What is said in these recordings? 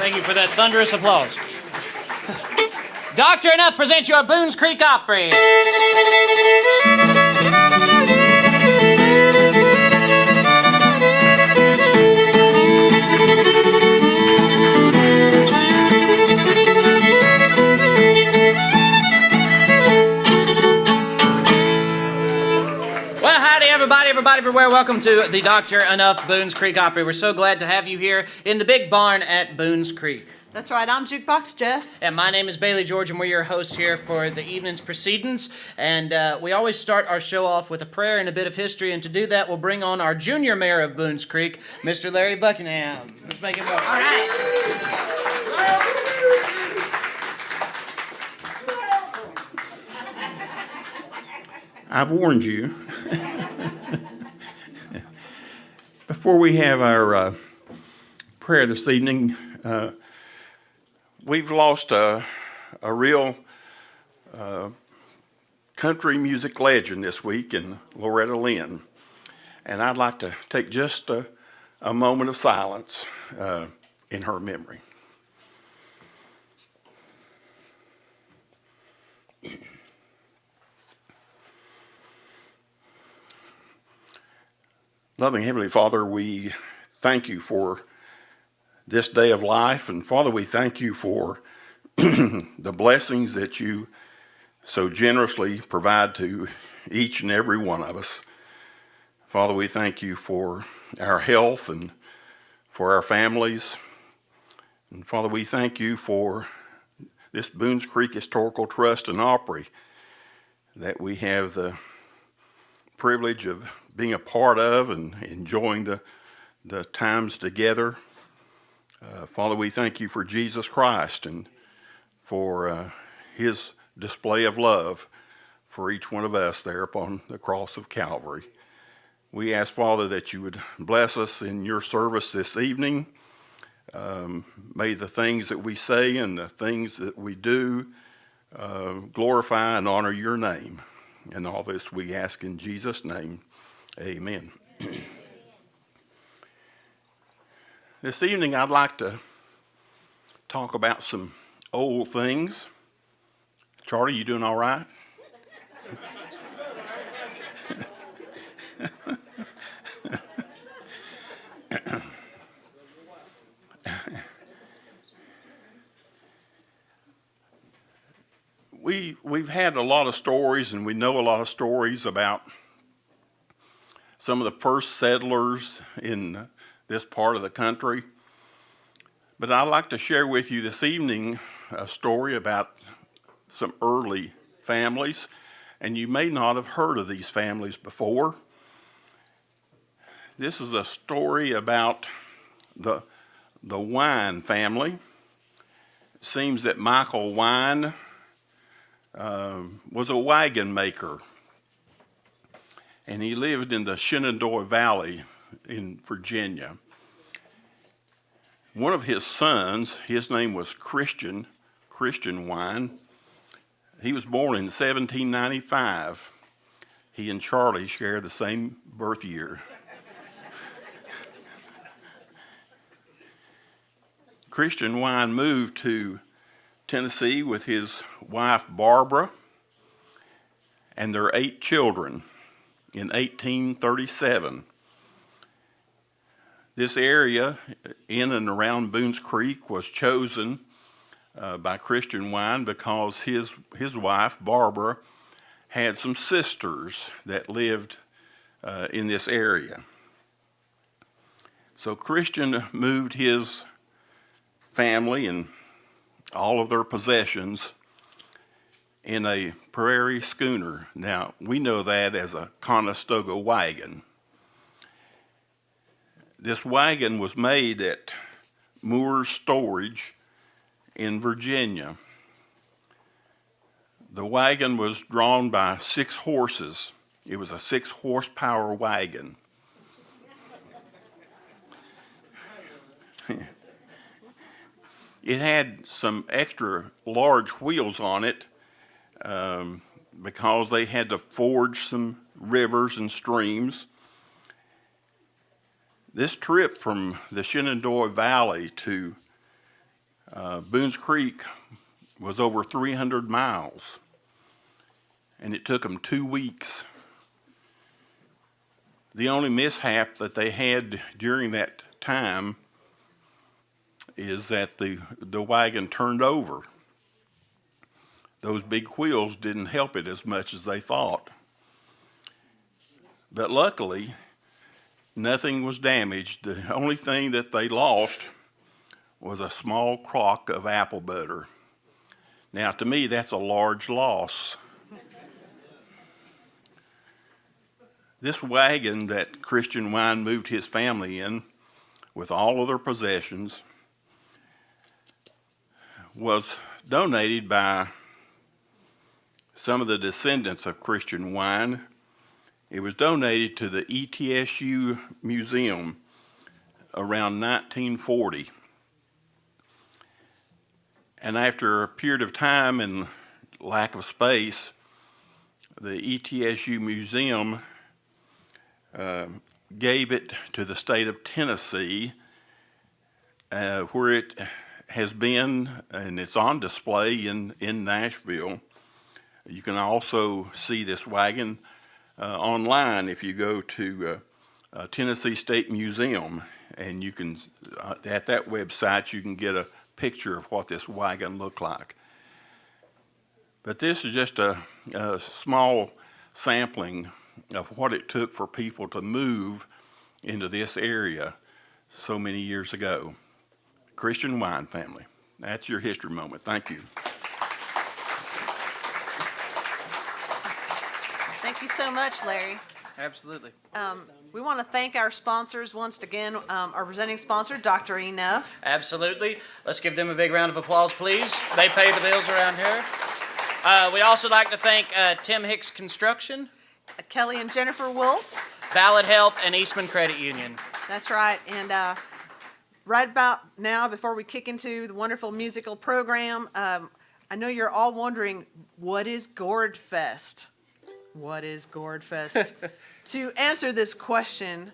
Thank you for that thunderous applause. Dr. Enuf presents your Boones Creek Opry. Well, howdy, everybody everywhere. Welcome to the Dr. Enuf Boones Creek Opry. We're so glad to have you here in the big barn at Boones Creek. That's right, I'm Jukebox Jess. And my name is Bailey George, and we're your hosts here for the evening's proceedings. And we always start our show off with a prayer and a bit of history, and to do that, we'll bring on our junior mayor of Boones Creek, Mr. Larry Buckingham. Let's make him welcome. All right. I've warned you. Before we have our prayer this evening, we've lost a real country music legend this week in Loretta Lynn. And I'd like to take just a moment of silence in her memory. Loving Heavenly Father, we thank you for this day of life. And Father, we thank you for the blessings that you so generously provide to each and every one of us. Father, we thank you for our health and for our families. And Father, we thank you for this Boones Creek Historical Trust and Opry that we have the privilege of being a part of and enjoying the times together. Father, we thank you for Jesus Christ and for his display of love for each one of us there upon the cross of Calvary. We ask, Father, that you would bless us in your service this evening. May the things that we say and the things that we do glorify and honor your name. And all this we ask in Jesus' name. Amen. This evening I'd like to talk about some old things. Charlie, you doing all right? We've had a lot of stories, and we know a lot of stories about some of the first settlers in this part of the country. But I'd like to share with you this evening a story about some early families, and you may not have heard of these families before. This is a story about the Wine family. It seems that Michael Wine was a wagon maker, and he lived in the Shenandoah Valley in Virginia. One of his sons, his name was Christian Wine. He was born in 1795. He and Charlie share the same birth year. Christian Wine moved to Tennessee with his wife Barbara and their 8 children in 1837. This area in and around Boones Creek was chosen by Christian Wine because his wife Barbara had some sisters that lived in this area. So Christian moved his family and all of their possessions in a prairie schooner. Now, we know that as a Conestoga wagon. This wagon was made at Moore's Storage in Virginia. The wagon was drawn by 6 horses. It was a 6 horsepower wagon. It had some extra large wheels on it because they had to forge some rivers and streams. This trip from the Shenandoah Valley to Boones Creek was over 300 miles, and it took them 2 weeks. The only mishap that they had during that time is that the wagon turned over. Those big wheels didn't help it as much as they thought. But luckily, nothing was damaged. The only thing that they lost was a small crock of apple butter. Now, to me, that's a large loss. This wagon that Christian Wine moved his family in with all of their possessions was donated by some of the descendants of Christian Wine. It was donated to the ETSU Museum around 1940. And after a period of time and lack of space, the ETSU Museum gave it to the state of Tennessee, where it has been, and it's on display in Nashville. You can also see this wagon online if you go to Tennessee State Museum, and you can, at that website, you can get a picture of what this wagon looked like. But this is just a small sampling of what it took for people to move into this area so many years ago. Christian Wine family. That's your history moment. Thank you. Thank you so much, Larry. Absolutely. We want to thank our sponsors once again. Our presenting sponsor, Dr. Enuf. Absolutely. Let's give them a big round of applause, please. They pay the bills around here. We also like to thank Tim Hicks Construction, Kelly and Jennifer Wolf. Ballad Health, and Eastman Credit Union. That's right. And right about now, before we kick into the wonderful musical program, I know you're all wondering, what is Gourd Fest? What is Gourd Fest? To answer this question,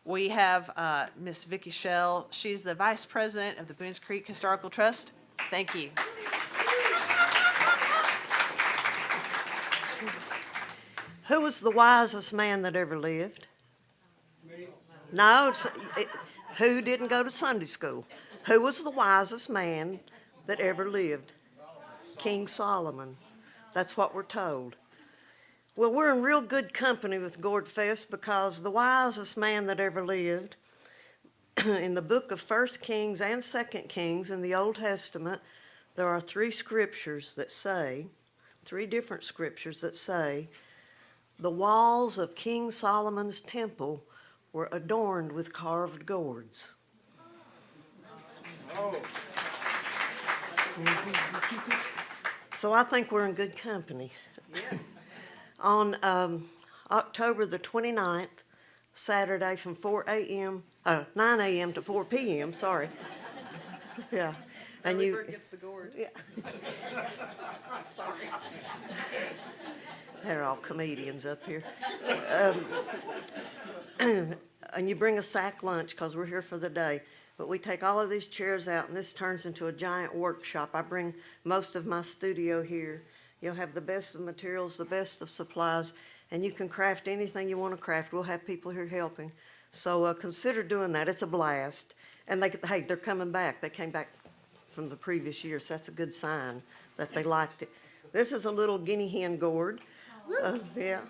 we have Miss Vicki Schell. She's the Vice President of the Boones Creek Historical Trust. Thank you. Who was the wisest man that ever lived? Me. No, who didn't go to Sunday school? Who was the wisest man that ever lived? King Solomon. That's what we're told. Well, we're in real good company with Gourd Fest because the wisest man that ever lived, in the book of 1 Kings and 2 Kings in the Old Testament, there are three different scriptures that say, the walls of King Solomon's temple were adorned with carved gourds. Oh. So I think we're in good company. Yes. On October the 29th, Saturday from 9 a.m. to 4 p.m., sorry. Yeah. And Early bird gets the gourd. Yeah. Sorry. They're all comedians up here. And you bring a sack lunch because we're here for the day. But we take all of these chairs out, and this turns into a giant workshop. I bring most of my studio here. You'll have the best of materials, the best of supplies, and you can craft anything you want to craft. We'll have people here helping. So consider doing that. It's a blast. And they're coming back. They came back from the previous year, so that's a good sign that they liked it. This is a little guinea hen gourd. Yeah.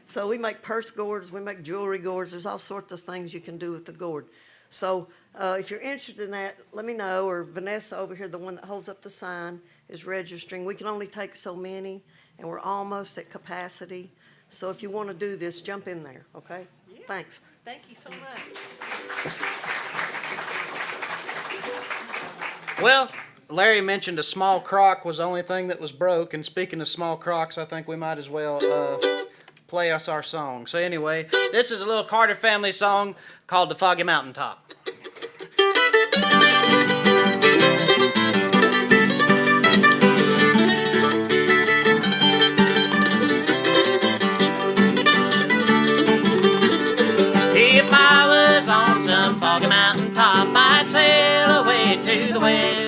So we make purse gourds, we make jewelry gourds. There's all sorts of things you can do with the gourd. So if you're interested in that, let me know, or Vanessa over here, the one that holds up the sign, is registering. We can only take so many, and we're almost at capacity. So if you want to do this, jump in there, okay? Yeah. Thanks. Thank you so much. Well, Larry mentioned a small crock was the only thing that was broke, and speaking of small crocks, I think we might as well play us our song. So anyway, this is a little Carter family song called The Foggy Mountaintop. If I was on some foggy mountaintop, I'd sail away to the west.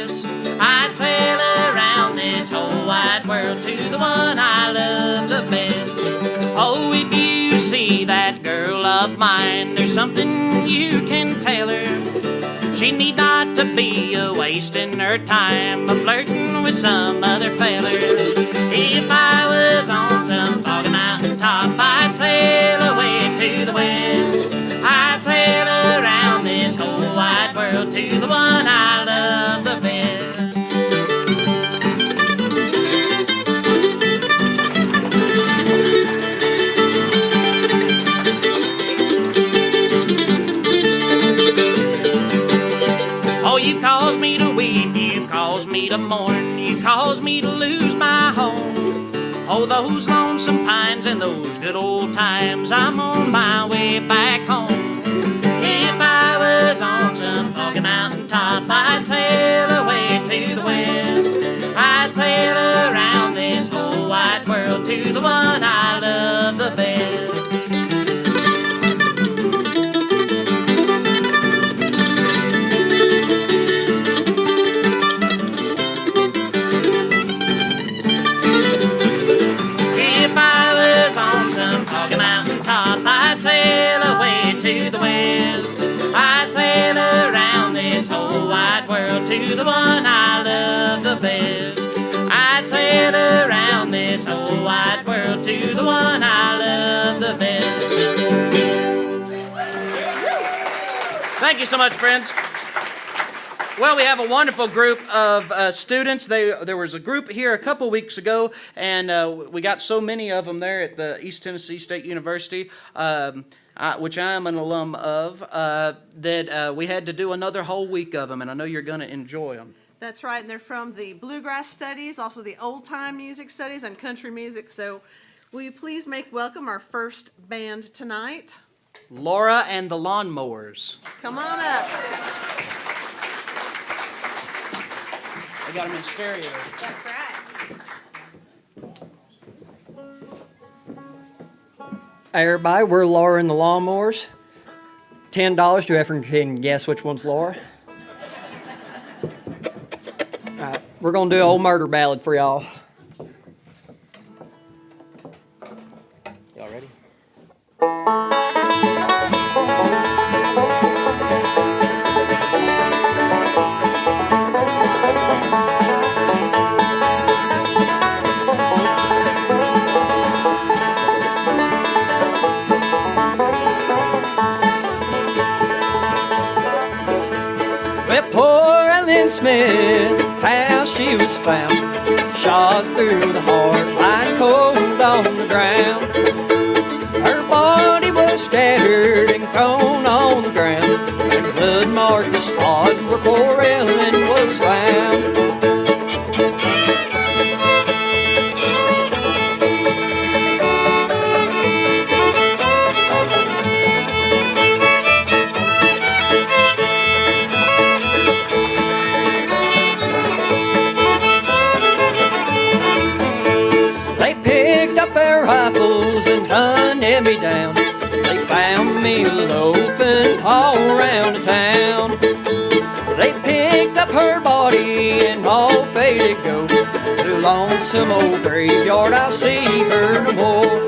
of mine, there's something you can tell her. She need not to be wasting her time flirting with some other feller. If I was on some foggy mountain top, I'd sail away to the west. I'd sail around this whole wide world to the one I love the best. Oh, you caused me to weep, you caused me to mourn, you caused me to lose my home. Oh, those lonesome pines and those good old times, I'm on my way back home. If I was on some foggy mountain top, I'd sail away to the west. I'd sail around this whole wide world to the one I love the best. I'd sail away to the west. I'd sail around this whole wide world to the one I love the best. I'd sail around this whole wide world to the one I love the best. Thank you so much, friends. Well, we have a wonderful group of students. There was a group here a couple weeks ago, and we got so many of them there at the East Tennessee State University, which I am an alum of, that we had to do another whole week of them, and I know you're going to enjoy them. That's right, and they're from the Bluegrass Studies, also the Old Time Music Studies, and Country Music. So will you please make welcome our first band tonight? Laura and the Lawnmowers. Come on up. I got them in stereo. That's right. Hey everybody, we're Laura and the Lawnmowers. $10 to whoever can guess which one's Laura. Alright, we're gonna do an old murder ballad for y'all. Y'all ready? Smith, how she was found, shot through the heart, lying cold on the ground. Her body was scattered and thrown on the ground, and blood marked the spot where poor Ellen was found. Rifles and hunted me down. They found me loafing all around the town. They picked up her body and all faded go. To lonesome old graveyard, I'll see her no more.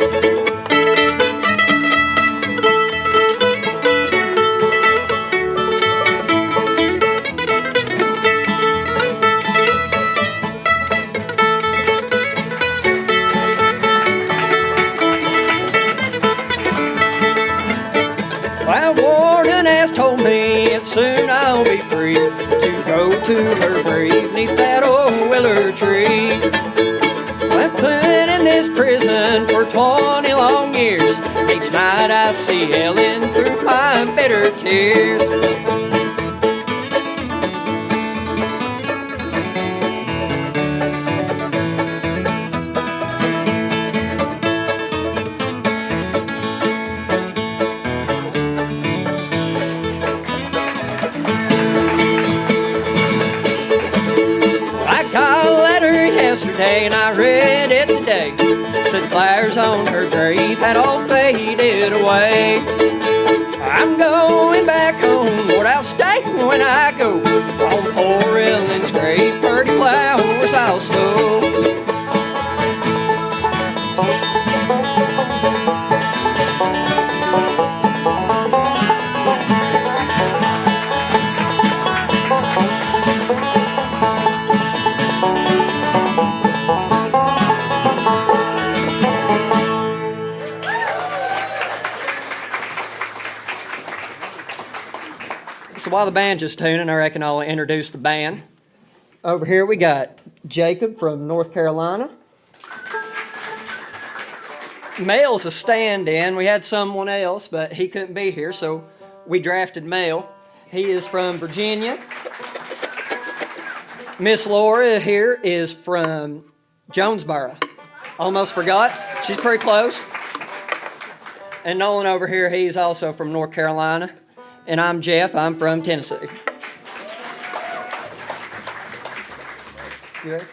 Told me that soon I'll be free to go to her grave neath that old willow tree. I've been in this prison for 20 long years. Each night I see Ellen through my bitter tears. And I read it today. Said flowers on her grave had all faded away. I'm going back home, Lord, I'll stay when I go. On poor Ellen's grave, pretty flowers I'll sow. while the banjo's tuning, I reckon I'll introduce the band. Over here we got Jacob from North Carolina. Mel's a stand-in. We had someone else, but he couldn't be here, so we drafted Mel. He is from Virginia. Miss Laura here is from Jonesboro. Almost forgot. She's pretty close. And Nolan over here, he's also from North Carolina. And I'm Jeff. I'm from Tennessee. You ready?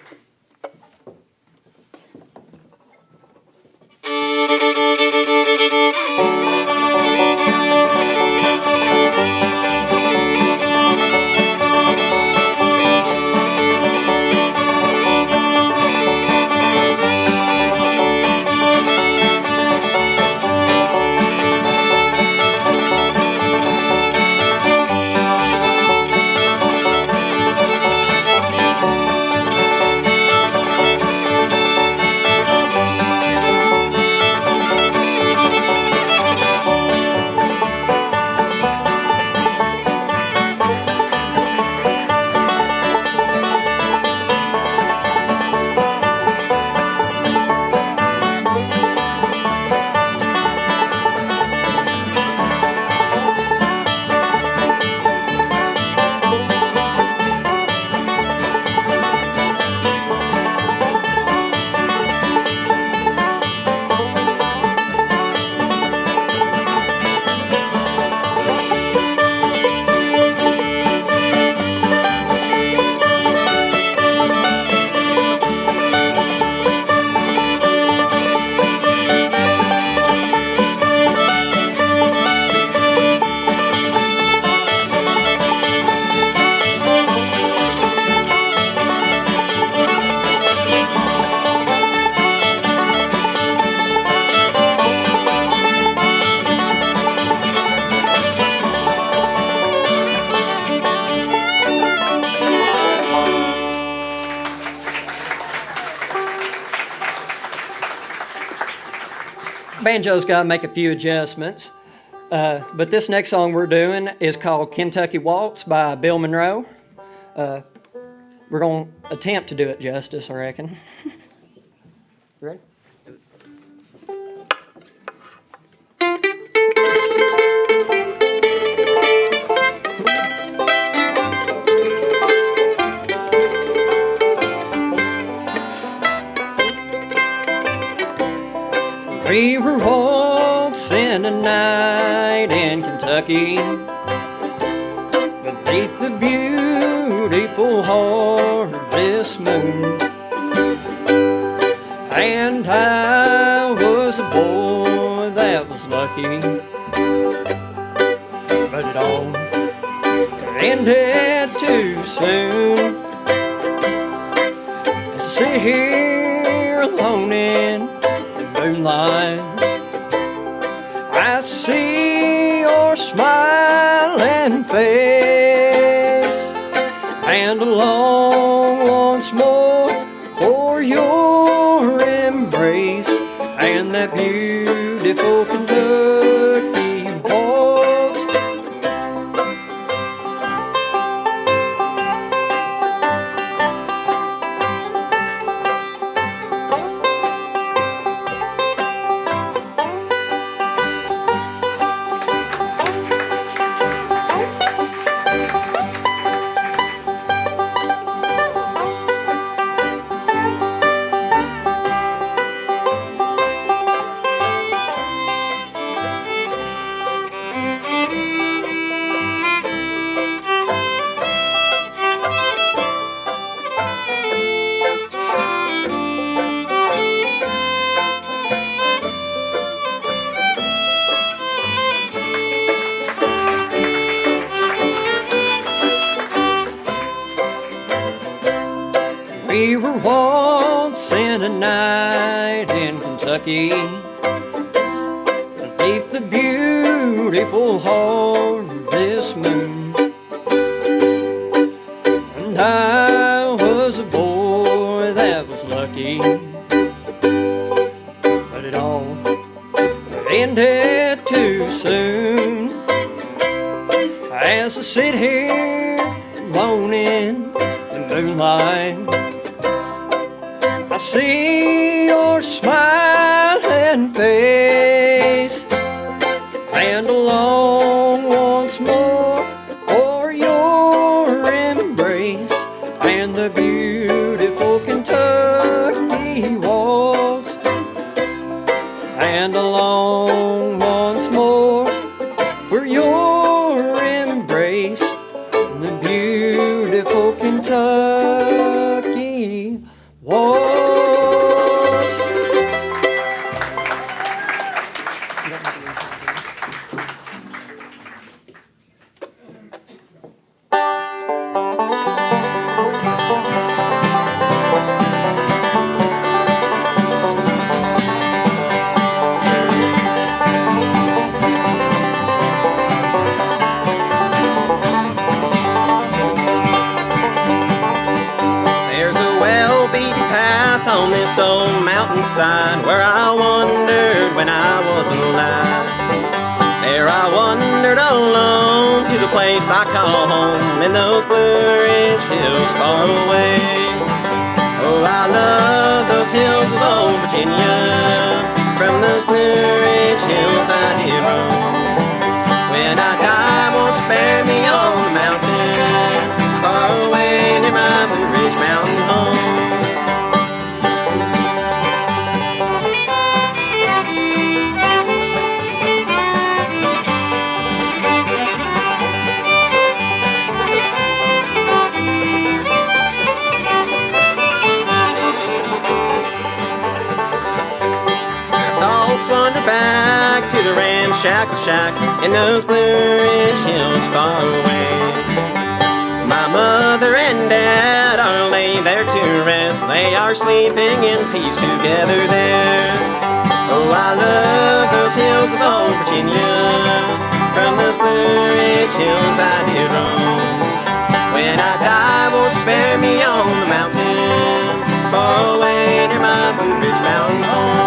Banjo's got to make a few adjustments, but this next song we're doing is called Kentucky Waltz by Bill Monroe. We're going to attempt to do it justice, I reckon. You ready? We were waltzing a night in Kentucky beneath the beautiful harvest moon, and I was a boy that was lucky, but it all ended too soon. I sit here alone in moonlight, I see your smiling face, and I long once more for your embrace and that beautiful Kentucky waltz. We were waltzing a night in Kentucky beneath the beautiful harvest moon, and I was a boy that was lucky, but it all ended too soon. As I sit here alone in the moonlight. I see your smiling face and I long once more for your embrace and the beautiful Kentucky waltz. And I long once more for your embrace and the beautiful Kentucky waltz. On this old mountainside where I wandered when I was alive. There I wandered alone to the place I call home in those Blue Ridge hills far away. Oh, I love those hills of old Virginia. From those Blue Ridge hills I did roam. When I die, won't you bury me on the mountain far away near my Blue Ridge mountain home. Wander back to the ramshackle shack in those Blue Ridge hills far away. My mother and dad are laid there to rest. They are sleeping in peace together there. Oh, I love those hills of old Virginia. From those Blue Ridge hills I did roam. When I die, won't you bury me on the mountain far away near my Blue Ridge mountain home.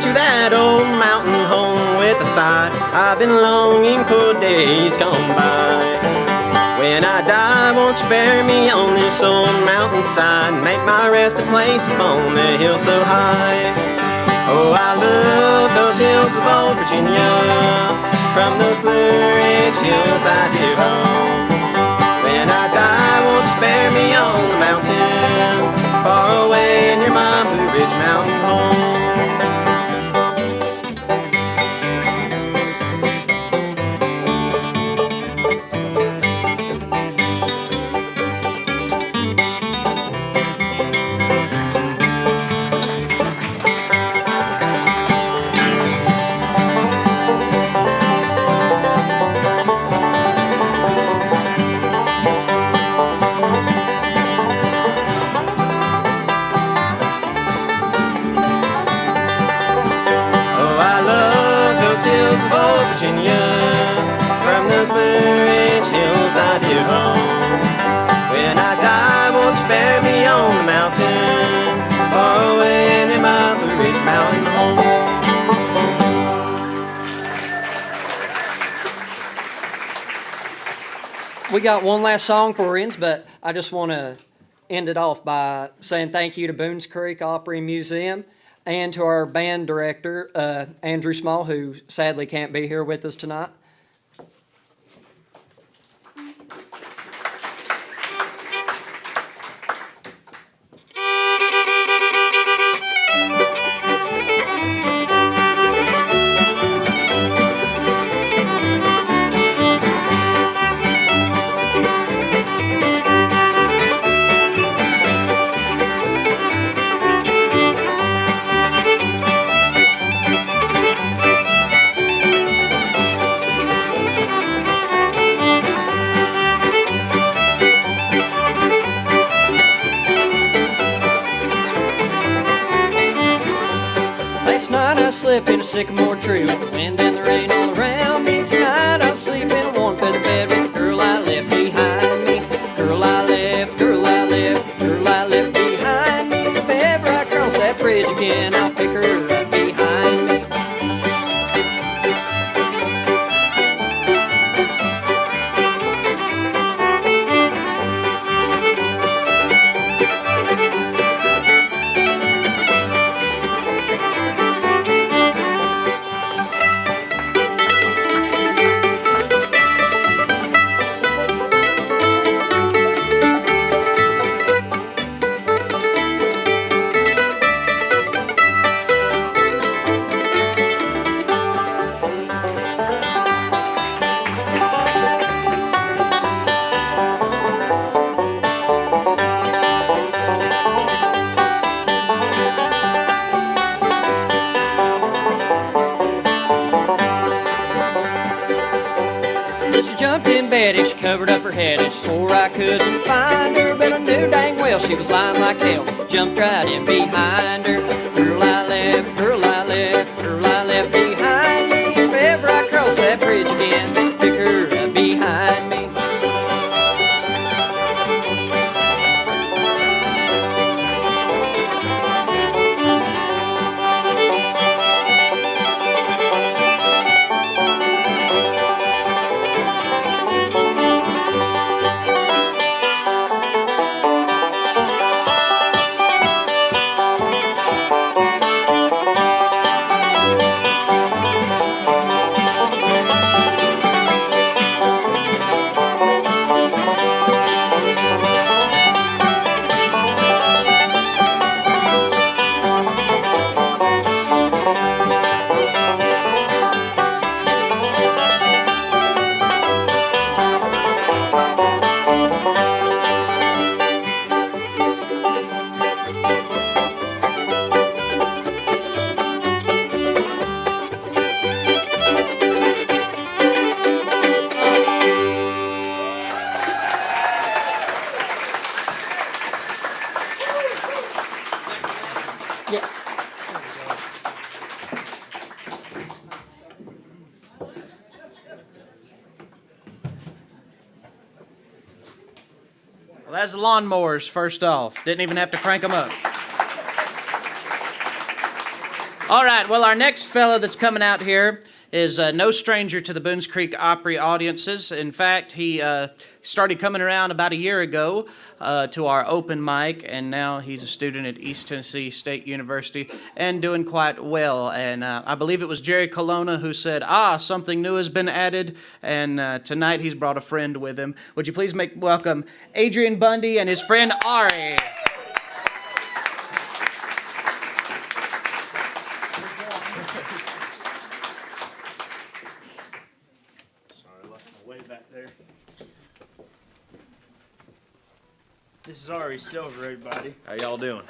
To that old mountain home with a sigh I've been longing for days gone by. When I die, won't you bury me on this old mountainside, make my resting place upon the hill so high. Oh, I love those hills of old Virginia. From those Blue Ridge hills I did roam. When I die, won't you bury me on the mountain far away near my Blue Ridge mountain home. Virginia, from those Blue Ridge hills I did roam. When I die, won't you bury me on the mountain far away near my Blue Ridge mountain home. We got one last song for ends, but I just want to end it off by saying thank you to Boones Creek Opry Museum and to our band director, Andrew Small, who sadly can't be here with us tonight. I slept in a sycamore tree with the wind and the rain all around me. Tonight I'll sleep in a warm feather bed with the girl I left behind me. Girl I left, girl I left, girl I left behind me. If ever I cross that bridge again, I'll pick her up behind me. She covered up her head and she swore I couldn't find her, but I knew dang well she was lying like hell. Jumped right in behind her. Girl I left, girl I left, girl I left behind me. If ever I cross that bridge again, pick her up behind me. Well, that's the Lawnmowers, first off. Didn't even have to crank them up. All right, well, our next fellow that's coming out here is no stranger to the Boones Creek Opry audiences. In fact, he started coming around about a year ago to our open mic, and now he's a student at East Tennessee State University and doing quite well. And I believe it was Jerry Colonna who said, something new has been added, and tonight he's brought a friend with him. Would you please welcome Adrian Bundy and his friend Ari. This is Ari Silver, everybody. How y'all doing?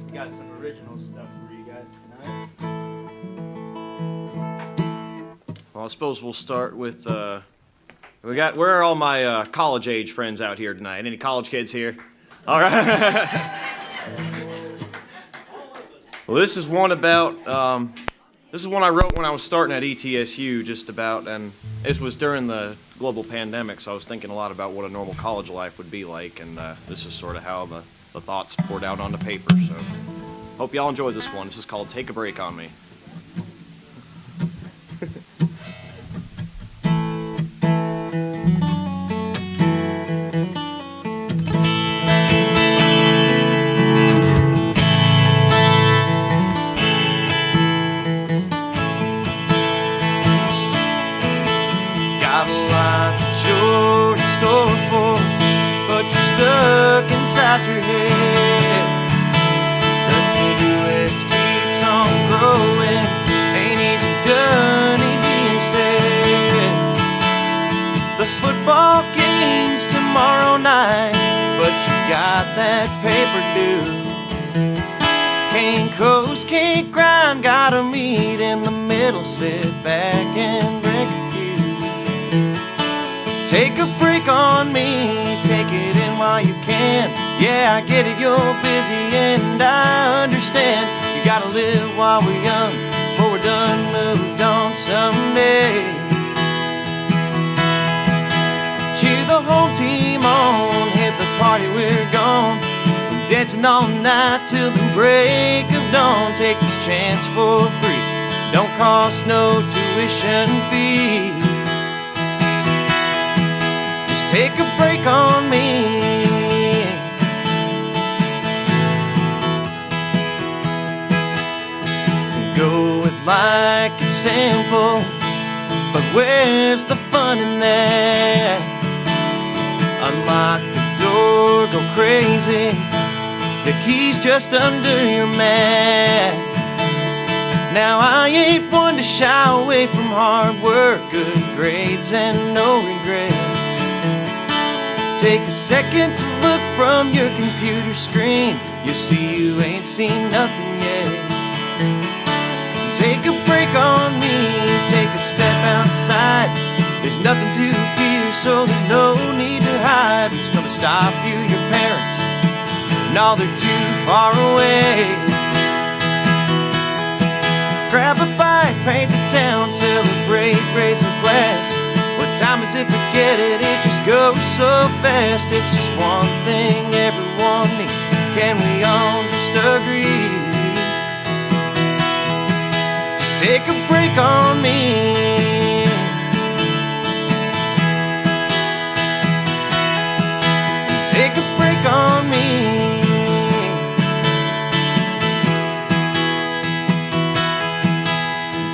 We got some original stuff for you guys tonight. Well, I suppose we'll start with, where are all my college age friends out here tonight? Any college kids here? All right. Well, this is one about, this is one I wrote when I was starting at ETSU, just about, and this was during the global pandemic, so I was thinking a lot about what a normal college life would be like, and this is sort of how the thoughts poured out onto paper, so hope y'all enjoy this one. This is called Take a Break on Me. Inside your head, the to-do list keeps on growing. Ain't easy done, easier said. The football game's tomorrow night, but you got that paper due. Can't coast, can't grind, gotta meet in the middle. Sit back and drink a few. Take a break on me, take it in while you can. Yeah, I get it, you're busy and I understand. You gotta live while we're young, before we're done, moved on someday. Cheer the whole team on, hit the party, we're gone. We're dancing all night till the break of dawn. Take this chance for free, don't cost no tuition fee. Just take a break on me. Go it like it's simple, but where's the fun in that? Unlock the door, go crazy, the key's just under your mat. Now I ain't one to shy away from hard work, good grades and no regrets. Take a second to look from your computer screen, you'll see you ain't seen nothing yet. Take a break on me, take a step outside. There's nothing to fear, so there's no need to hide. Who's gonna stop you? Your parents? No, they're too far away. Grab a bite, paint the town, celebrate, raise a glass. What time is it? Forget it, it just goes so fast. It's just one thing everyone needs. Can we all just agree? Take a break on me. Take a break on me.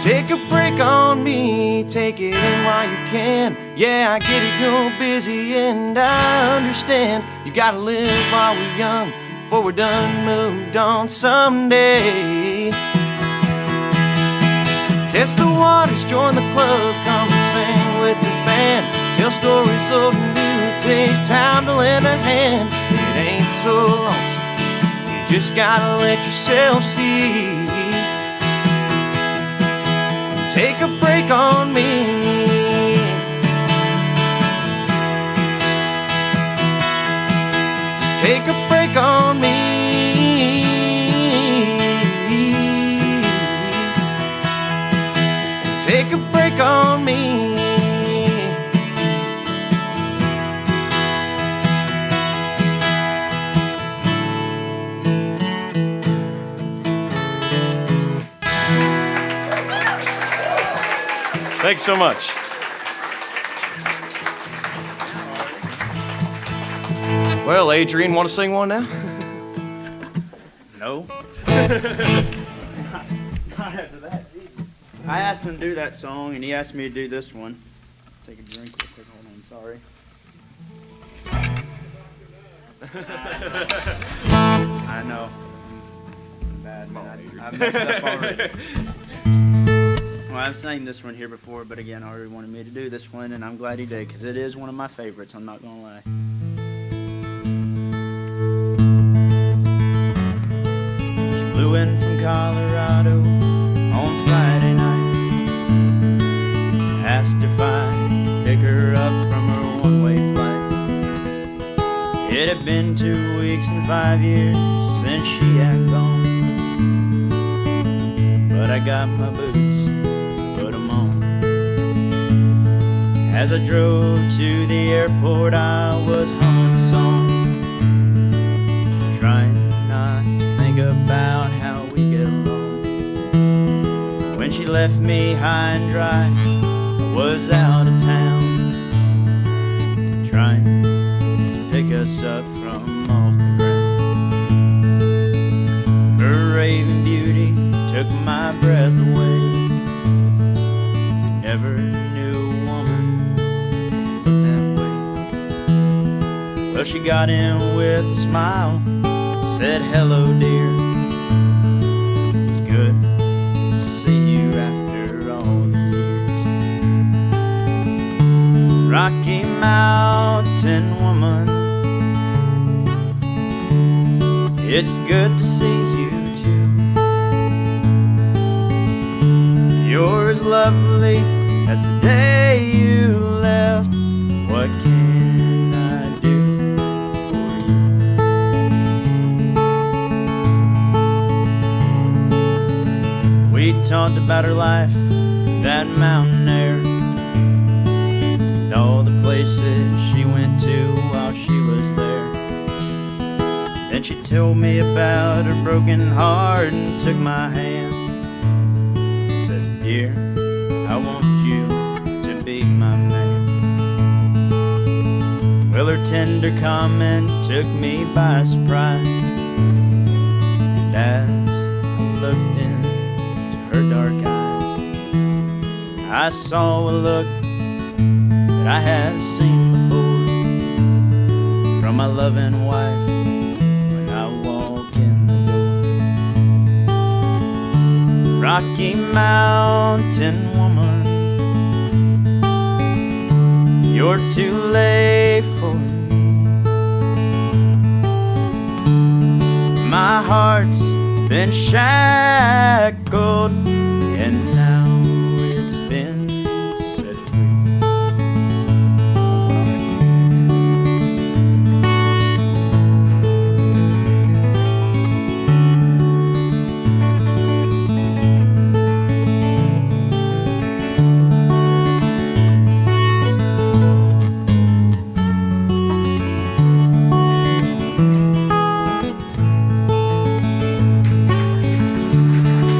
Take a break on me. Take it in while you can. Yeah, I get it, you're busy and I understand. You gotta live while we're young, before we're done, moved on someday. Test the waters, join the club, come and sing with the band. Tell stories old and new, take time to lend a hand. It ain't so lonesome, you just gotta let yourself see. Take a break on me. Just take a break on me. Take a break on me. Thanks so much. Well, Adrian, want to sing one now? No. Not after that. I asked him to do that song, and he asked me to do this one. Take a drink real quick. Hold on, sorry. I know. I'm bad, man. I messed up already. Well, I've sang this one here before, but again, I already wanted me to do this one, and I'm glad he did, because it is one of my favorites, I'm not going to lie. She flew in from Colorado on Friday night. Asked if I could pick her up from her one-way flight. It had been 2 weeks and 5 years since she had gone, but I got my boots, put 'em on. As I drove to the airport, I was humming a song, trying not to think about how we get along. When she left me high and dry, I was out of town, trying to pick us up from off the ground. Her raving beauty took my breath away. Never knew a woman look that way. Well, she got in with a smile, said, "Hello, dear. It's good to see you after all these years. Rocky Mountain woman, it's good to see you too. You're as lovely as the day you left. What can I do for you?" thought about her life, that mountain air, and all the places she went to while she was there. Then she told me about her broken heart and took my hand and said, dear, I want you to be my man. Well, her tender comment took me by surprise, and as I looked into her dark eyes, I saw a look that I have seen before from my loving wife when I walk in the door. Rocky Mountain woman, you're too late for me. My heart's been shackled, and now it's been set free.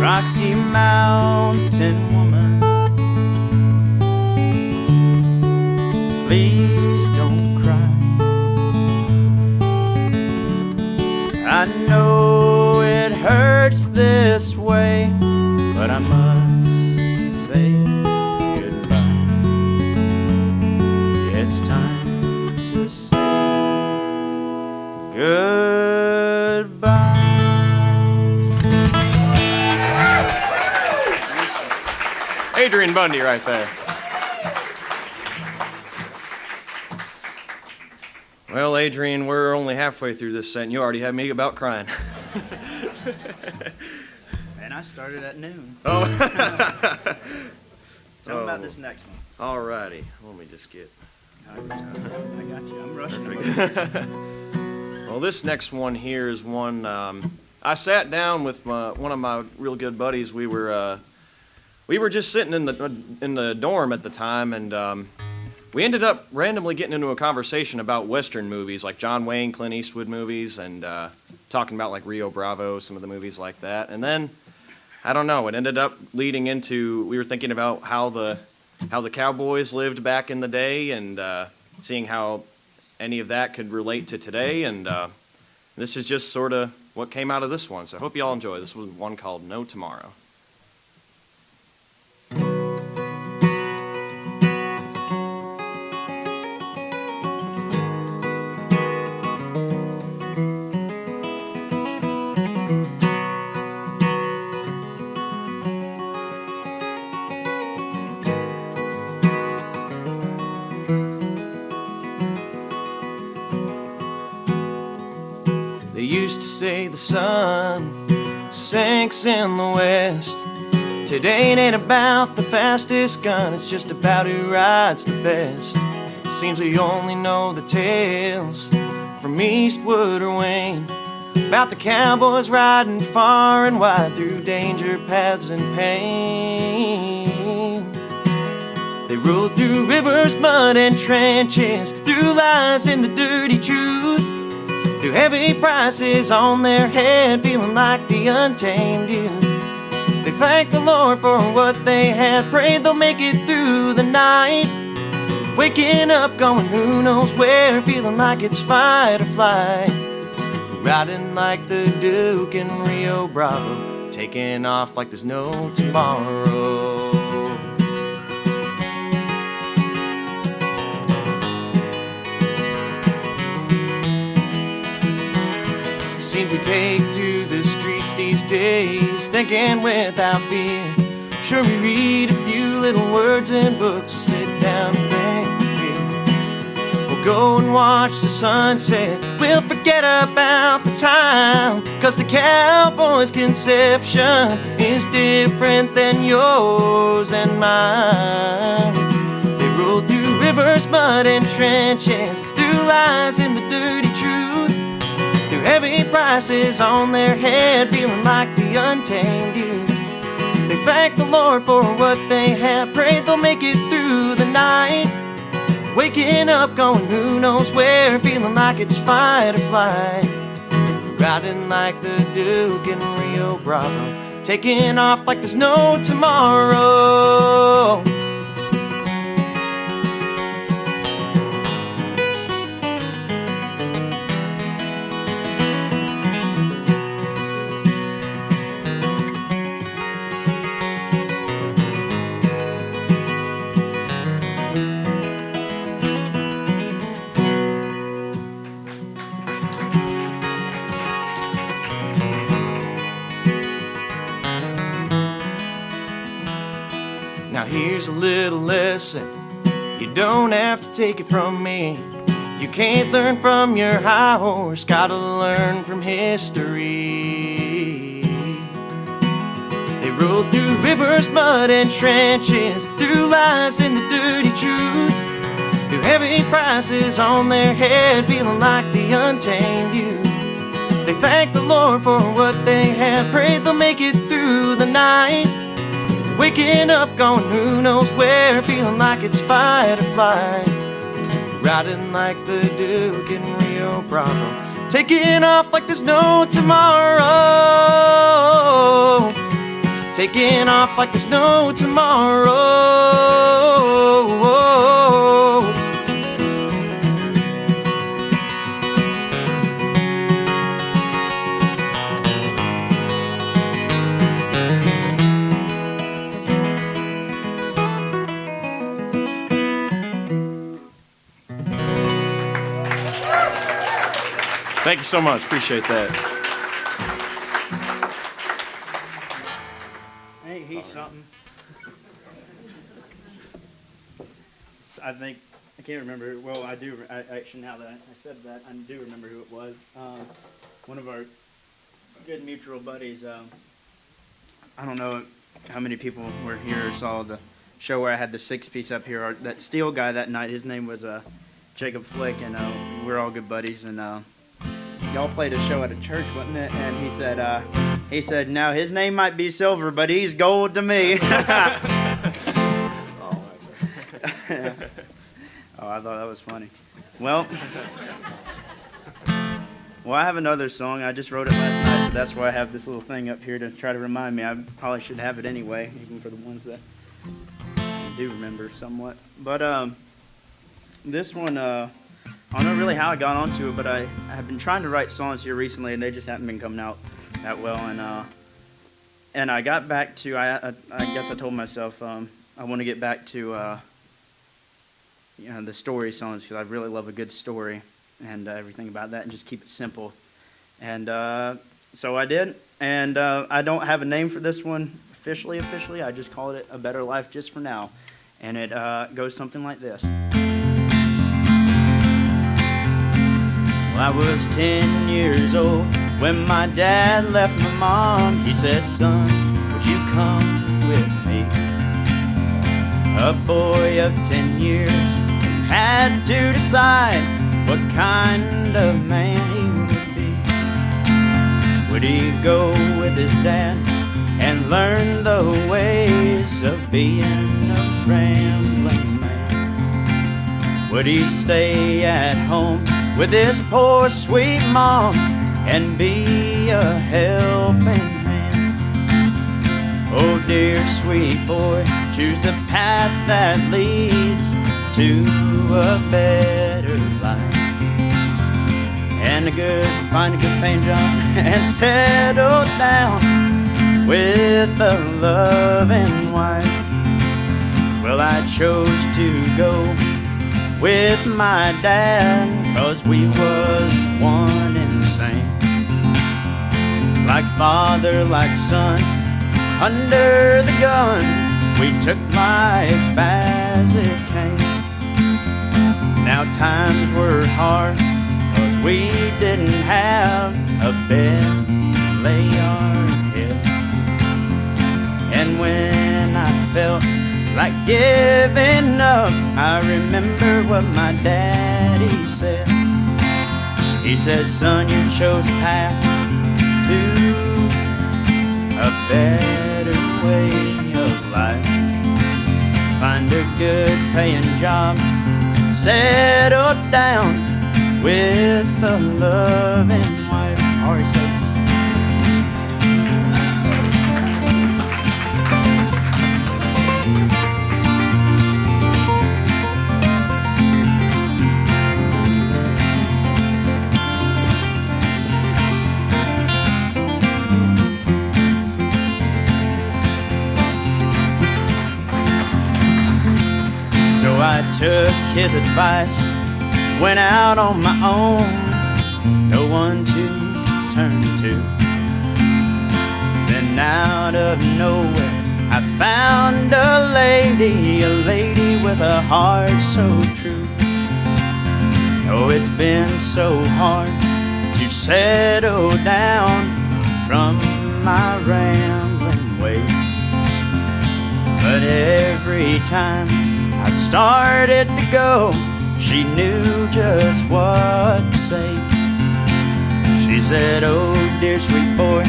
Rocky Mountain woman, please don't cry. I know it hurts this way, but I must say goodbye. It's time to say goodbye. Adrian Bundy right there. Well, Adrian, we're only halfway through this set, and you already had me about crying. And I started at noon. Oh. Tell me about this next one. All righty. Let me just get... I got you. I'm rushing. Well, this next one here is one... I sat down with one of my real good buddies. We were just sitting in the dorm at the time, and we ended up randomly getting into a conversation about Western movies, like John Wayne, Clint Eastwood movies, and talking about like Rio Bravo, some of the movies like that. And then, I don't know, it ended up leading into, we were thinking about how the cowboys lived back in the day, and seeing how any of that could relate to today. And this is just sort of what came out of this one. So I hope you all enjoy. This was one called No Tomorrow. They used to say the sun sinks in the west. Today it ain't about the fastest gun, it's just about who rides the best. Seems we only know the tales from Eastwood or Wayne about the cowboys riding far and wide through danger paths and pain. They rode through rivers, mud, and trenches, through lies in the dirty truth, through heavy prices on their head, feeling like the untamed youth. They thanked the Lord for what they had, prayed they'll make it through the night, waking up going who knows where, feeling like it's fight or flight, riding like the Duke in Rio Bravo, taking off like there's no tomorrow. Seems we take to the streets these days, thinking without fear. Sure, we read a few little words in books, we'll sit down and drink a beer. We'll go and watch the sunset, we'll forget about the time, 'cause the cowboy's conception is different than yours and mine. They rode through rivers, mud, and trenches, through lies in the dirty truth, through heavy prices on their head, feeling like the untamed youth. They thank the Lord for what they have. Pray they'll make it through the night. Waking up going who knows where, feeling like it's fight or flight. Riding like the Duke in Rio Bravo, taking off like there's no tomorrow. Now here's a little lesson, you don't have to take it from me. You can't learn from your high horse, gotta learn from history. They rode through rivers, mud and trenches, through lies and the dirty truth, through heavy prices on their head, feeling like the untamed youth. They thank the Lord for what they have, prayed they'll make it through the night. Waking up going who knows where, feeling like it's fight or flight. Riding like the Duke in Rio Bravo, taking off like there's no tomorrow. Taking off like there's no tomorrow. Thank you so much. Appreciate that. Ain't he something? I think, I can't remember, well, I do, actually now that I said that, I do remember who it was. One of our good mutual buddies, I don't know how many people were here or saw the show where I had the 6-piece up here. That steel guy that night, his name was Jacob Flick, and we're all good buddies, and y'all played a show at a church, wasn't it? And he said, now his name might be Silver, but he's gold to me. Oh, I thought that was funny. Well, I have another song. I just wrote it last night, so that's why I have this little thing up here to try to remind me. I probably should have it anyway, even for the ones that I do remember somewhat. But this one, I don't know really how I got onto it, but I have been trying to write songs here recently, and they just haven't been coming out that well. And I got back to, I guess I told myself I want to get back to the story songs, because I really love a good story and everything about that, and just keep it simple. And so I did, and I don't have a name for this one officially. I just called it A Better Life Just For Now, and it goes something like this. I was 10 years old when my dad left my mom. He said, son, would you come with me? A boy of 10 years had to decide what kind of man he would be. Would he go with his dad and learn the ways of being a rambling man? Would he stay at home with his poor sweet mom and be a helping hand? Oh dear sweet boy, choose the path that leads to a better life. And find a good paying job and settle down with a loving wife. Well, I chose to go with my dad, 'cause we was one and the same. Like father, like son, under the gun, we took life as it came. Now times were hard, 'cause we didn't have a bed to lay our head. And when I felt like giving up, I remember what my daddy said. He said, son, you chose a path to a better life. way of life. Find a good paying job, settle down with a loving wife. Already said. So I took his advice, went out on my own, no one to turn to. Then out of nowhere I found a lady with a heart so true. Oh, it's been so hard to settle down from my rambling ways, but every time I started to go, she knew just what to say. She said, oh dear sweet boy,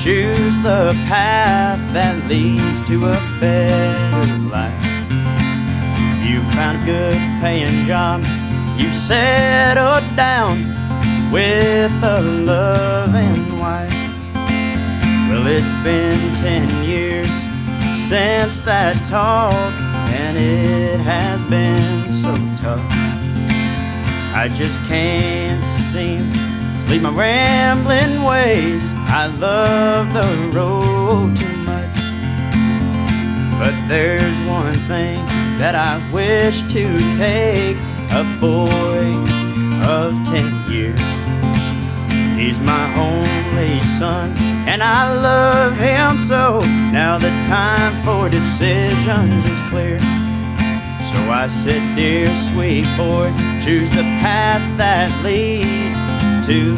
choose the path that leads to a better life. You found a good paying job, you settled down with a loving wife. Well, it's been 10 years since that talk, and it has been so tough. I just can't seem to leave my rambling ways. I love the road too much, but there's one thing that I wish to take a boy of 10 years. He's my only son, and I love him so. Now the time for decisions is clear. So I said, dear sweet boy, choose the path that leads to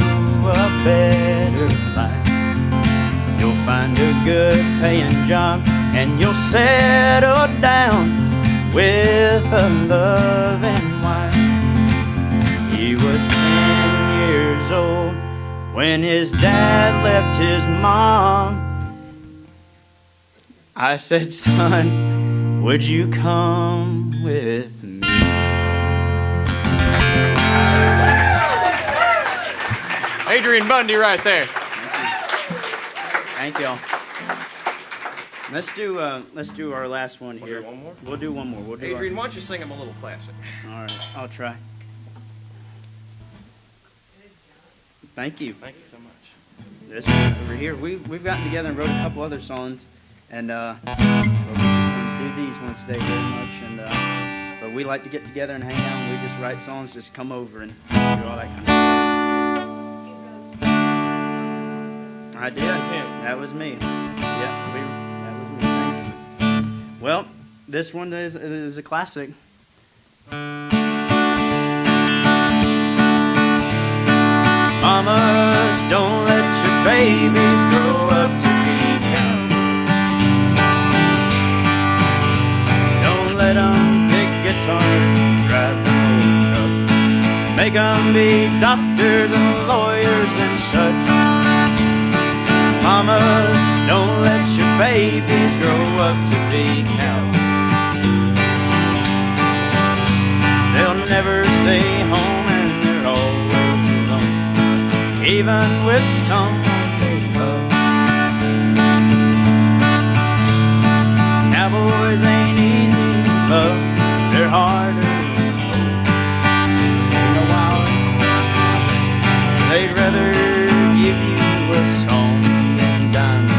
a better life. You'll find a good paying job, and you'll settle down with a loving wife. He was 10 years old when his dad left his mom. I said, son, would you come with me? Adrian Bundy right there. Thank y'all. Let's do our last one here. One more? We'll do one more. We'll do Adrian, why don't you sing him a little classic? All right, I'll try. Thank you. Thank you so much. This one over here, we've gotten together and wrote a couple other songs, and but we just want to do these ones today very much, and but we like to get together and hang out, and we just write songs, just come over and do all that kind of stuff. I did. That was me. Yeah, that was me. Thank you. Well, this one is a classic. Mamas, don't let your babies grow up to be cowboys. Don't let them pick guitars, drive them old trucks. Make them be doctors and lawyers and such. Mamas, don't let your babies grow up to be cowboys. They'll never stay home and they're always alone, even with someone they love. Cowboys ain't easy to love, they're harder to hold. Ain't no wild, they'd rather give you a song than diamonds.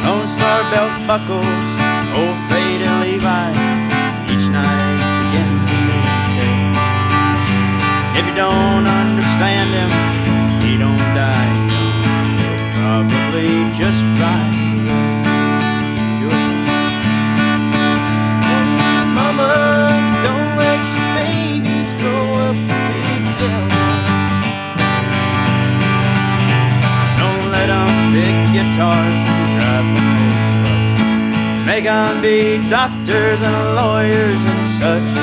Lone Star belt buckles, old faded Levi, each night begins a new day. If you don't understand him, he don't die young. He'll probably just ride your Mamas, don't let your babies grow up in cowboys. Don't let them pick guitars and drive them old trucks. Make them be doctors and lawyers and such.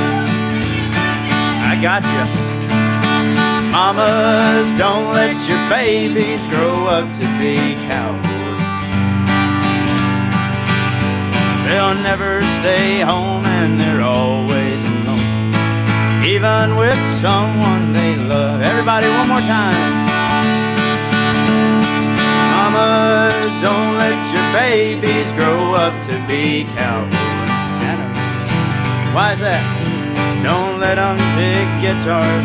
I got you. Mamas, don't let your babies grow up to be cowboys. They'll never stay home and they're always alone, even with someone they love. Everybody, one more time. Mamas, don't let your babies grow up to be cowboys. Why is that? Don't let them pick guitars,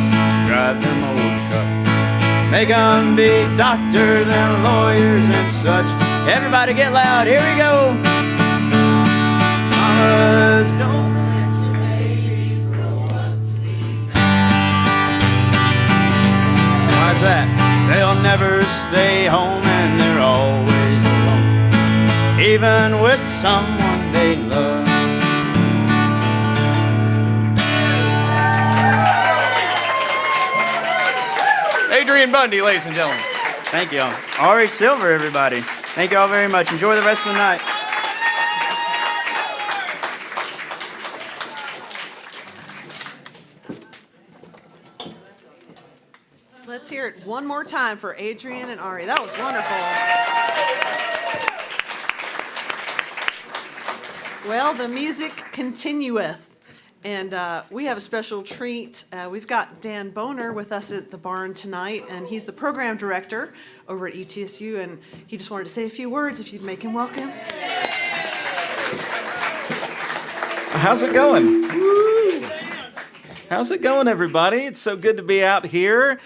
drive them old trucks, make them be doctors and lawyers and such. Everybody get loud, here we go. Mamas, don't let your babies grow up to be. Why's that? They'll never stay home and they're always alone, even with someone they love. Adrian Bundy, ladies and gentlemen. Thank y'all. Ari Silver, everybody. Thank y'all very much. Enjoy the rest of the night. Let's hear it one more time for Adrian and Ari. That was wonderful. Well, the music continueth. And we have a special treat. We've got Dan Boner with us at the barn tonight, and he's the program director over at ETSU, and he just wanted to say a few words, if you'd make him welcome. How's it going? Woo. How's it going, everybody? It's so good to be out here.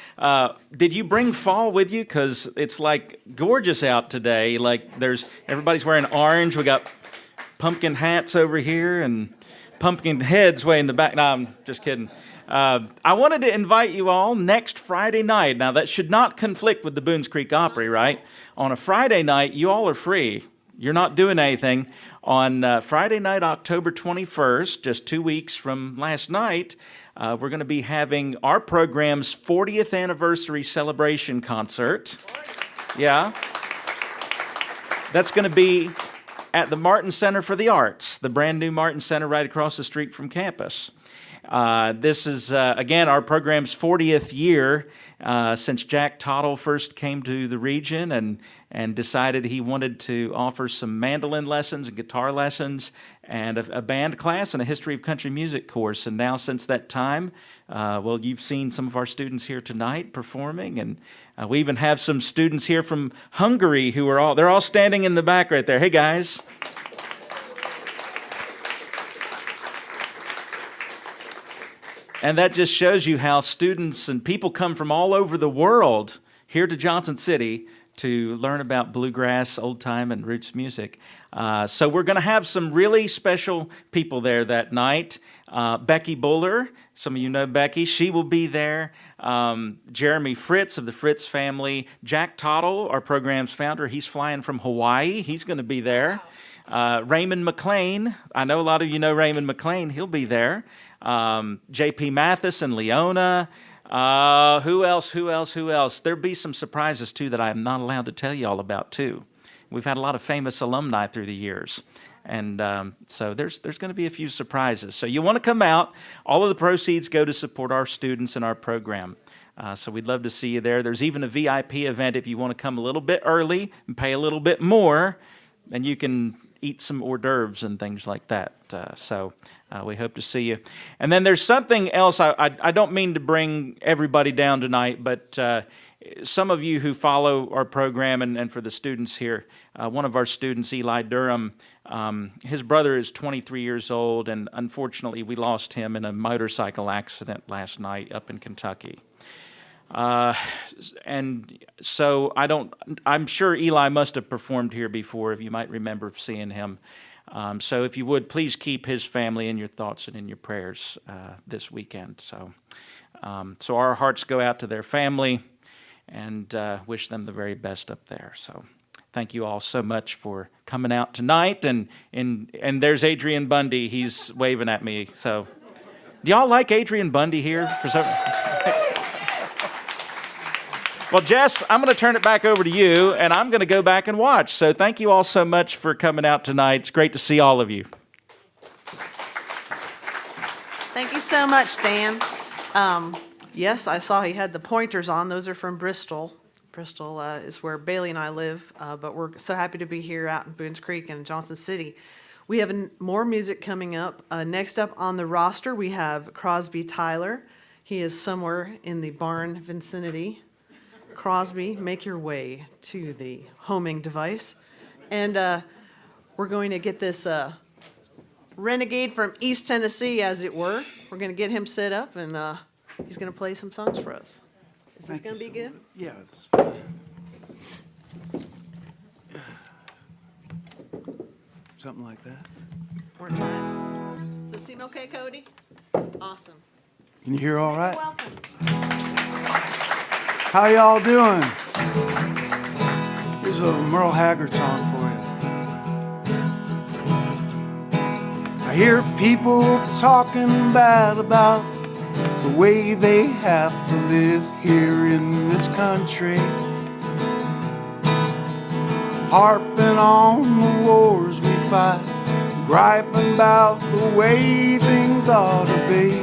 Did you bring fall with you? Because it's like gorgeous out today. Like everybody's wearing orange. We got pumpkin hats over here and pumpkin heads way in the back. No, I'm just kidding. I wanted to invite you all next Friday night. Now, that should not conflict with the Boones Creek Opry, right? On a Friday night, you all are free. You're not doing anything. On Friday night, October 21st, just 2 weeks from last night, we're going to be having our program's 40th anniversary celebration concert. Yeah. That's going to be at the Martin Center for the Arts, the brand new Martin Center right across the street from campus. This is, again, our program's 40th year since Jack Tottle first came to the region and decided he wanted to offer some mandolin lessons and guitar lessons and a band class and a history of country music course. And now since that time, well, you've seen some of our students here tonight performing, and we even have some students here from Hungary who are they're all standing in the back right there. Hey, guys. And that just shows you how students and people come from all over the world here to Johnson City to learn about bluegrass, old time, and roots music. So we're going to have some really special people there that night. Becky Buller, some of you know Becky, she will be there. Jeremy Fritz of the Fritz family. Jack Tottle, our program's founder, he's flying from Hawaii. He's going to be there. Raymond McLean, I know a lot of you know Raymond McLean, he'll be there. J.P. Mathis and Leona. Who else? There'll be some surprises, too, that I'm not allowed to tell you all about, too. We've had a lot of famous alumni through the years. And so there's going to be a few surprises. So you want to come out. All of the proceeds go to support our students and our program. So we'd love to see you there. There's even a VIP event if you want to come a little bit early and pay a little bit more, and you can eat some hors d'oeuvres and things like that. So we hope to see you. And then there's something else. I don't mean to bring everybody down tonight, but some of you who follow our program and for the students here, one of our students, Eli Durham, his brother is 23 years old, and unfortunately we lost him in a motorcycle accident last night up in Kentucky. And so I'm sure Eli must have performed here before, if you might remember seeing him. So if you would, please keep his family in your thoughts and in your prayers this weekend. So our hearts go out to their family and wish them the very best up there. So thank you all so much for coming out tonight. And there's Adrian Bundy. He's waving at me. So do y'all like Adrian Bundy here for some? Well, Jess, I'm going to turn it back over to you, and I'm going to go back and watch. So thank you all so much for coming out tonight. It's great to see all of you. Thank you so much, Dan. Yes, I saw he had the pointers on. Those are from Bristol. Bristol is where Bailey and I live, but we're so happy to be here out in Boones Creek and Johnson City. We have more music coming up. Next up on the roster, we have Crosby Tyler. He is somewhere in the barn vicinity. Crosby, make your way to the homing device. And we're going to get this renegade from East Tennessee, as it were. We're going to get him set up, and he's going to play some songs for us. Is this going to be good? Yeah. It's fine. Something like that. We're fine. Does this seem okay, Cody? Awesome. Can you hear all You're right? welcome. How y'all doing? Here's a Merle Haggard song for you. I hear people talking bad about the way they have to live here in this country, harping on the wars we fight, griping about the way things ought to be.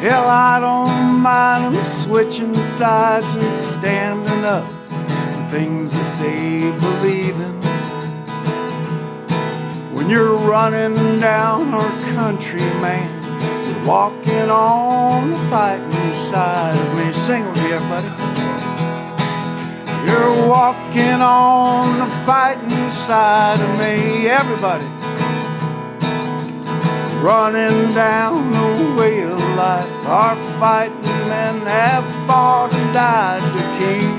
Hell, I don't mind them switching sides and standing up for things that they believe in. When you're running down our country, man, you're walking on the fighting side of me. Sing with me, everybody. You're walking on the fighting side of me, everybody. Running down the way of life, our fighting men have fought and died to keep.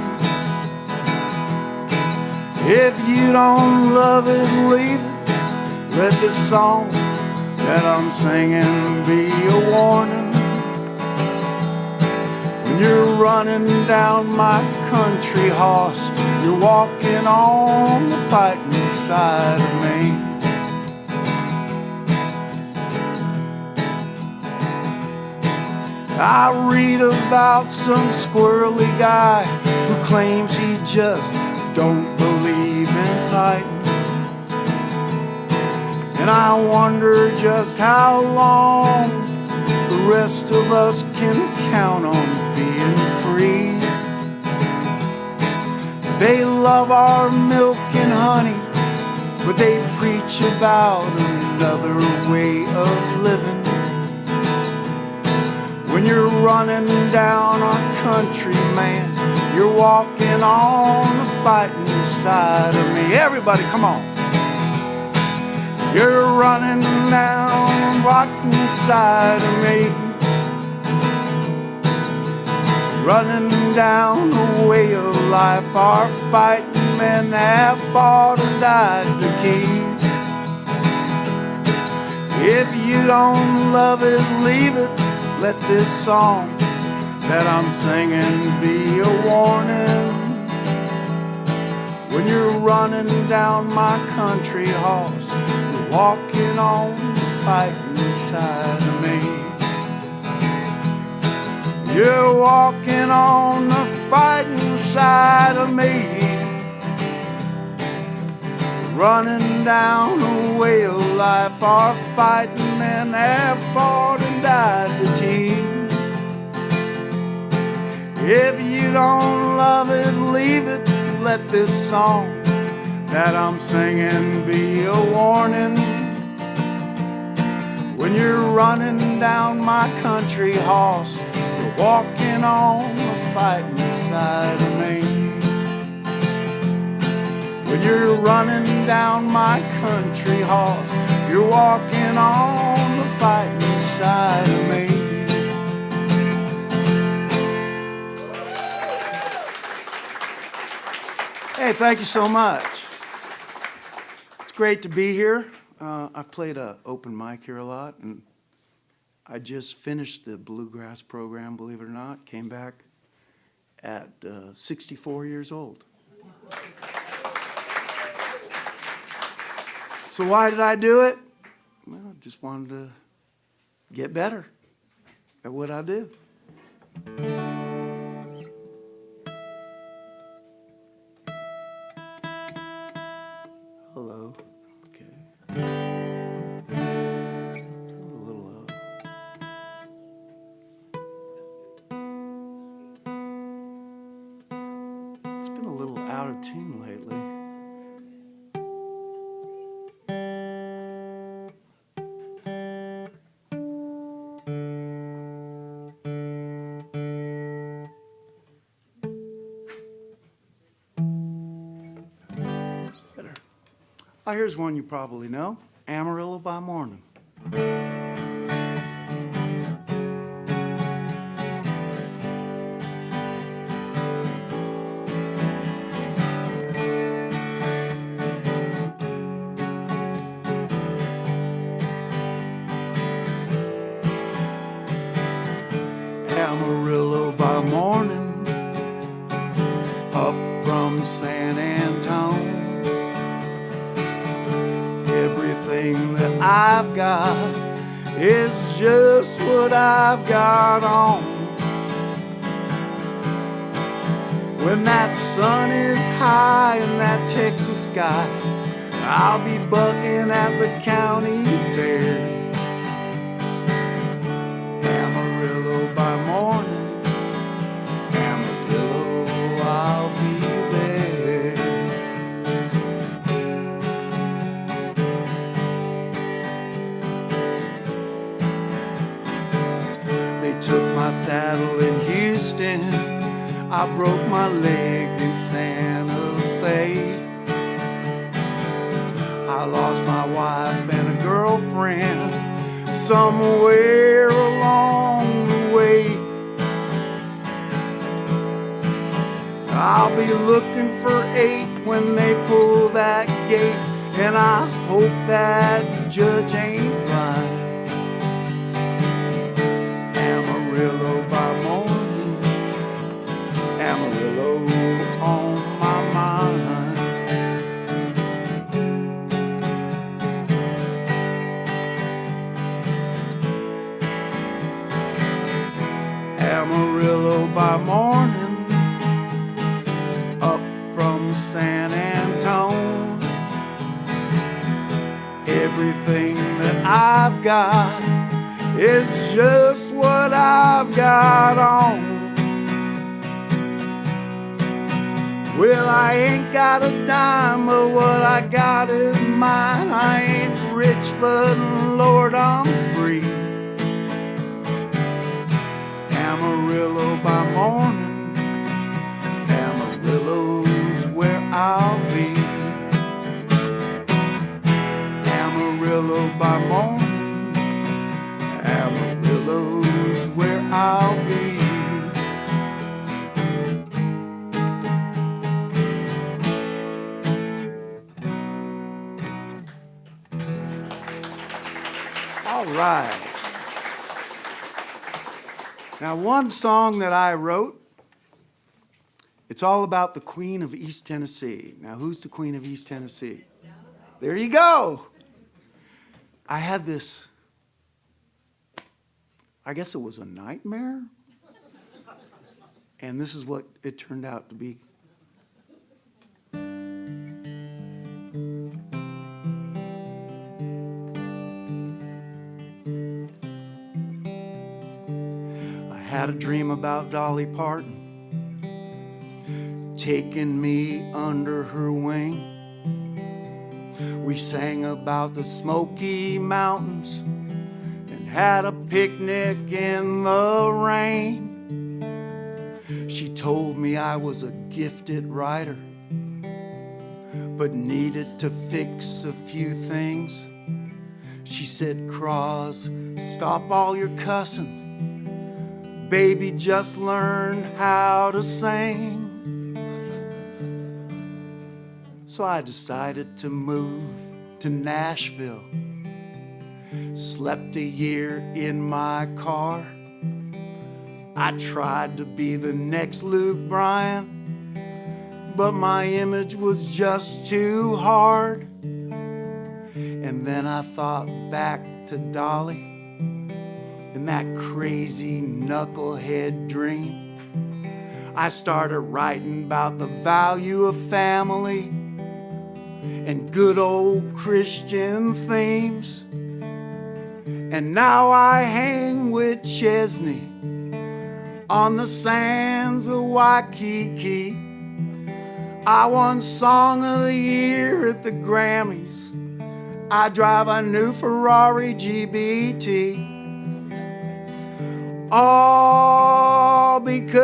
If you don't love it, leave it. Let this song that I'm singing be a warning. When you're running down my country horse, you're walking on the fighting side of me. I read about some squirrely guy who claims he just don't believe in fighting. And I wonder just how long the rest of us can count on being free. They love our milk and honey, but they preach about another way of living. When you're running down our country, man, you're walking on the fighting side of me. Everybody, come on. You're running down the fighting side of me. Running down the way of life, our fighting men have fought and died to keep. If you don't love it, leave it. Let this song that I'm singing be a warning. When you're running down my country horse, you're walking on the fighting side of me. You're walking on the fighting side of me. Running down the way of life, our fighting men have fought and died to keep. If you don't love it, leave it. Let this song that I'm singing be a warning. When you're running down my country horse, you're walking on the fighting side of me. When you're running down my country horse, you're walking on the fighting side of me. Hey, thank you so much. It's great to be here. I've played an open mic here a lot, and I just finished the Bluegrass program, believe it or not. Came back at 64 years old. So why did I do it? Well, I just wanted to get better at what I do. Hello. Okay. A little out of tune lately. Oh, here's one you probably know, Amarillo by Morning. Amarillo by morning, up from San Antone. Everything that I've got is just what I've got on. When that sun is high in that Texas sky, I'll be bucking at the county fair. Amarillo by morning, Amarillo, I'll be there. They took my saddle in Houston, I broke my leg in Santa Fe. I lost my wife and a girlfriend somewhere along the way. I'll be looking for 8 when they pull that gate, and I hope that judge ain't blind. Amarillo by morning, Amarillo on my mind. Amarillo by morning, up from San Antone. Everything that I've got is just what I've got on. Well, I ain't got a dime, but what I got is mine. I ain't rich, but Lord, I'm free. Amarillo by morning, Amarillo's where I'll be. Amarillo by morning, Amarillo's where I'll be. All right. Now, one song that I wrote, it's all about the Queen of East Tennessee. Now, who's the Queen of East Tennessee? There you go. I had this, I guess it was a nightmare. And this is what it turned out to be. I had a dream about Dolly Parton taking me under her wing. We sang about the Smoky Mountains and had a picnic in the rain. She told me I was a gifted writer, but needed to fix a few things. She said, Cross, stop all your cussing. Baby, just learn how to sing. So I decided to move to Nashville. Slept a year in my car. I tried to be the next Luke Bryan, but my image was just too hard. And then I thought back to Dolly and that crazy knucklehead dream. I started writing about the value of family and good old Christian themes. And now I hang with Chesney on the sands of Waikiki. I won Song of the Year at the Grammys. I drive a new Ferrari GBT. All because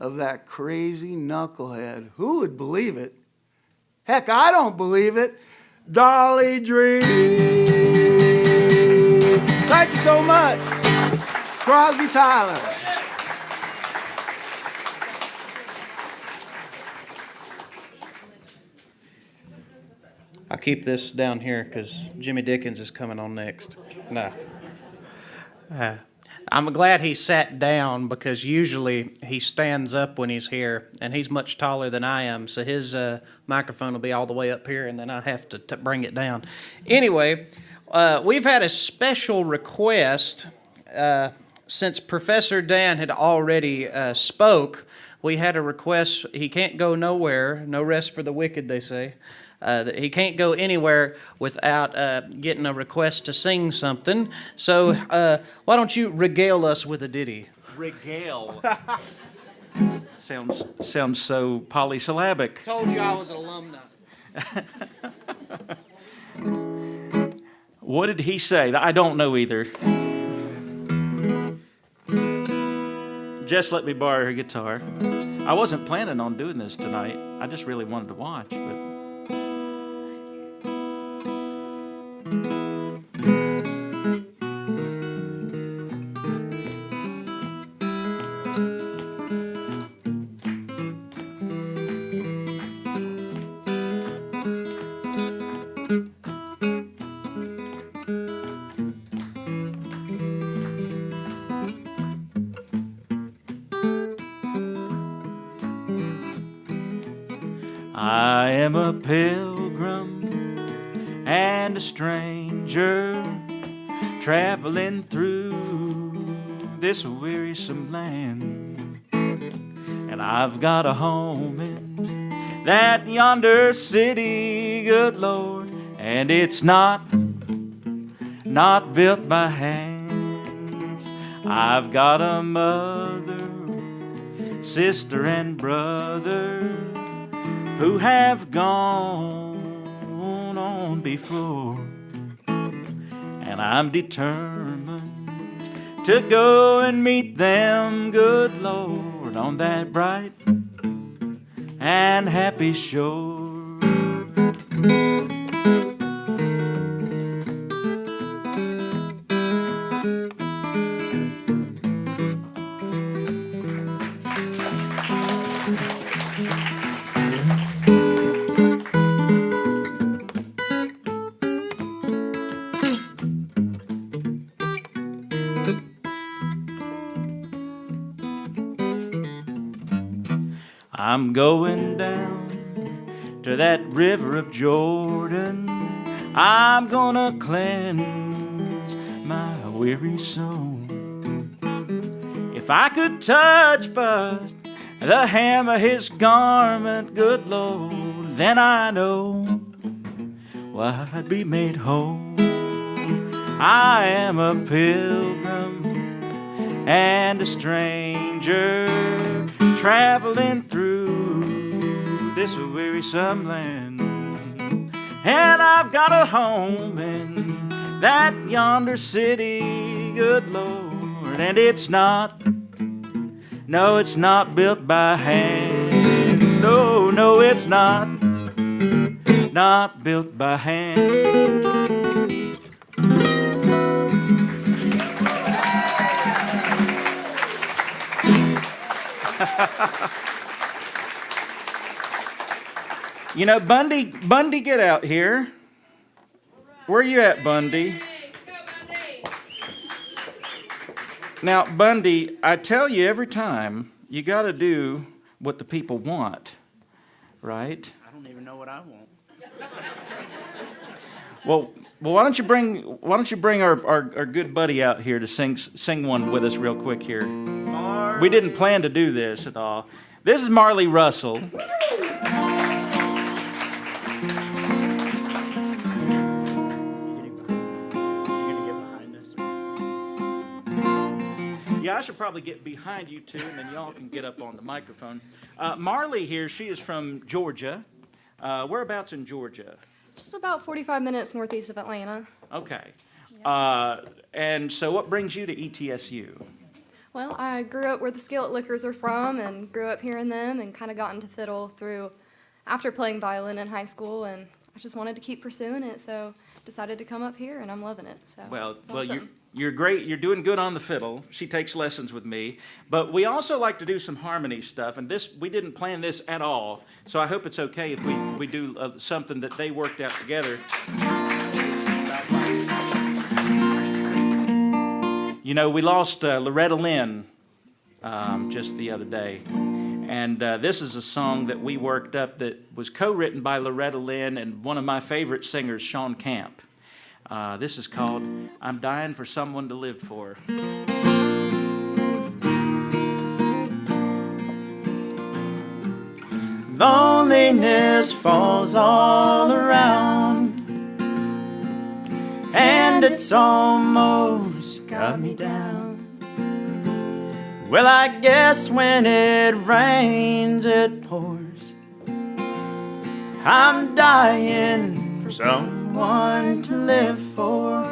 of that crazy knucklehead. Who would believe it? Heck, I don't believe it. Dolly Dream. Thank you so much. Crosby Tyler. I'll keep this down here because Jimmy Dickens is coming on next. No. I'm glad he sat down because usually he stands up when he's here, and he's much taller than I am, so his microphone will be all the way up here, and then I have to bring it down. Anyway, we've had a special request since Professor Dan had already spoke. We had a request. He can't go nowhere. No rest for the wicked, they say. He can't go anywhere without getting a request to sing something. So why don't you regale us with a ditty? Regale. Sounds so polysyllabic. Told you I was an alumni. What did he say? I don't know either. Jess let me borrow her guitar. I wasn't planning on doing this tonight. I just really wanted to watch, but I am a pilgrim and a stranger traveling through this wearisome land, and I've got a home in that yonder city, good Lord, and it's not built by hands. I've got a mother, sister, and brother who have gone on before, and I'm determined to go and meet them, good Lord, on that bright and happy shore. I'm going down to that river of Jordan. I'm gonna cleanse my weary soul. If I could touch but the hem of his garment, good Lord, then I know why I'd be made whole. I am a pilgrim and a stranger traveling through this wearisome land, and I've got a home in that yonder city, good Lord, and it's not built by hand. No, it's not built by hand. You know, Bundy, get out here. Where you at, Bundy? Now, Bundy, I tell you every time, you got to do what the people want, right? I don't even know what I want. Well, why don't you bring our good buddy out here to sing one with us real quick here? We didn't plan to do this at all. This is Marley Russell. Yeah, I should probably get behind you two, and then y'all can get up on the microphone. Marley here, she is from Georgia. Whereabouts in Georgia? Just about 45 minutes northeast of Atlanta. Okay. And so what brings you to ETSU? Well, I grew up where the Skillet Lickers are from and grew up hearing them and kind of got into fiddle after playing violin in high school, and I just wanted to keep pursuing it, so decided to come up here, and I'm loving it. So it's awesome. You're great. You're doing good on the fiddle. She takes lessons with me. But we also like to do some harmony stuff, and we didn't plan this at all, so I hope it's okay if we do something that they worked out together. You know, we lost Loretta Lynn just the other day. And this is a song that we worked up that was co-written by Loretta Lynn and one of my favorite singers, Sean Camp. This is called I'm Dying for Someone to Live For. Loneliness falls all around, and it's almost got me down. Well, I guess when it rains, it pours. I'm dying for someone to live for.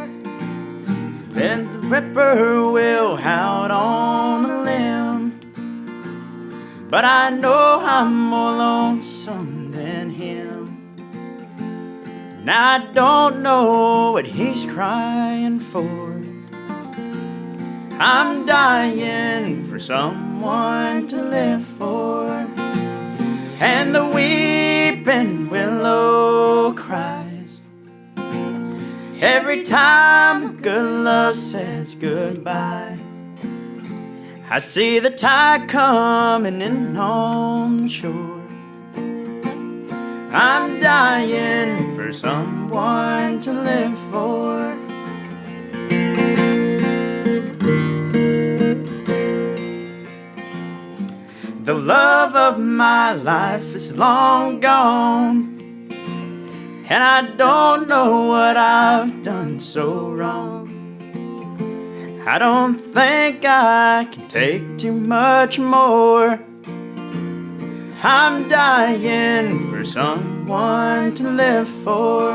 Then the ripper will out on a limb, but I know I'm more lonesome than him. Now I don't know what he's crying for. I'm dying for someone to live for. And the weeping willow cries every time good love says goodbye. I see the tide coming in on the shore. I'm dying for someone to live for. The love of my life is long gone, and I don't know what I've done so wrong. I don't think I can take too much more. I'm dying for someone to live for.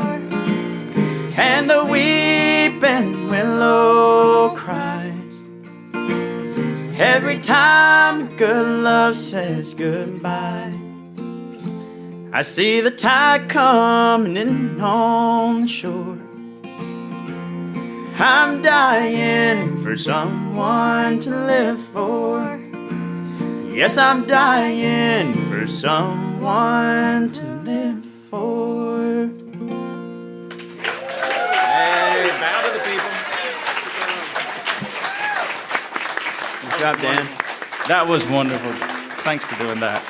And the weeping willow cries every time good love says goodbye. I see the tide coming in on the shore. I'm dying for someone to live for. Yes, I'm dying for someone to live for. Hey, bow to the people. Good job, Dan. That was wonderful. Thanks for doing that.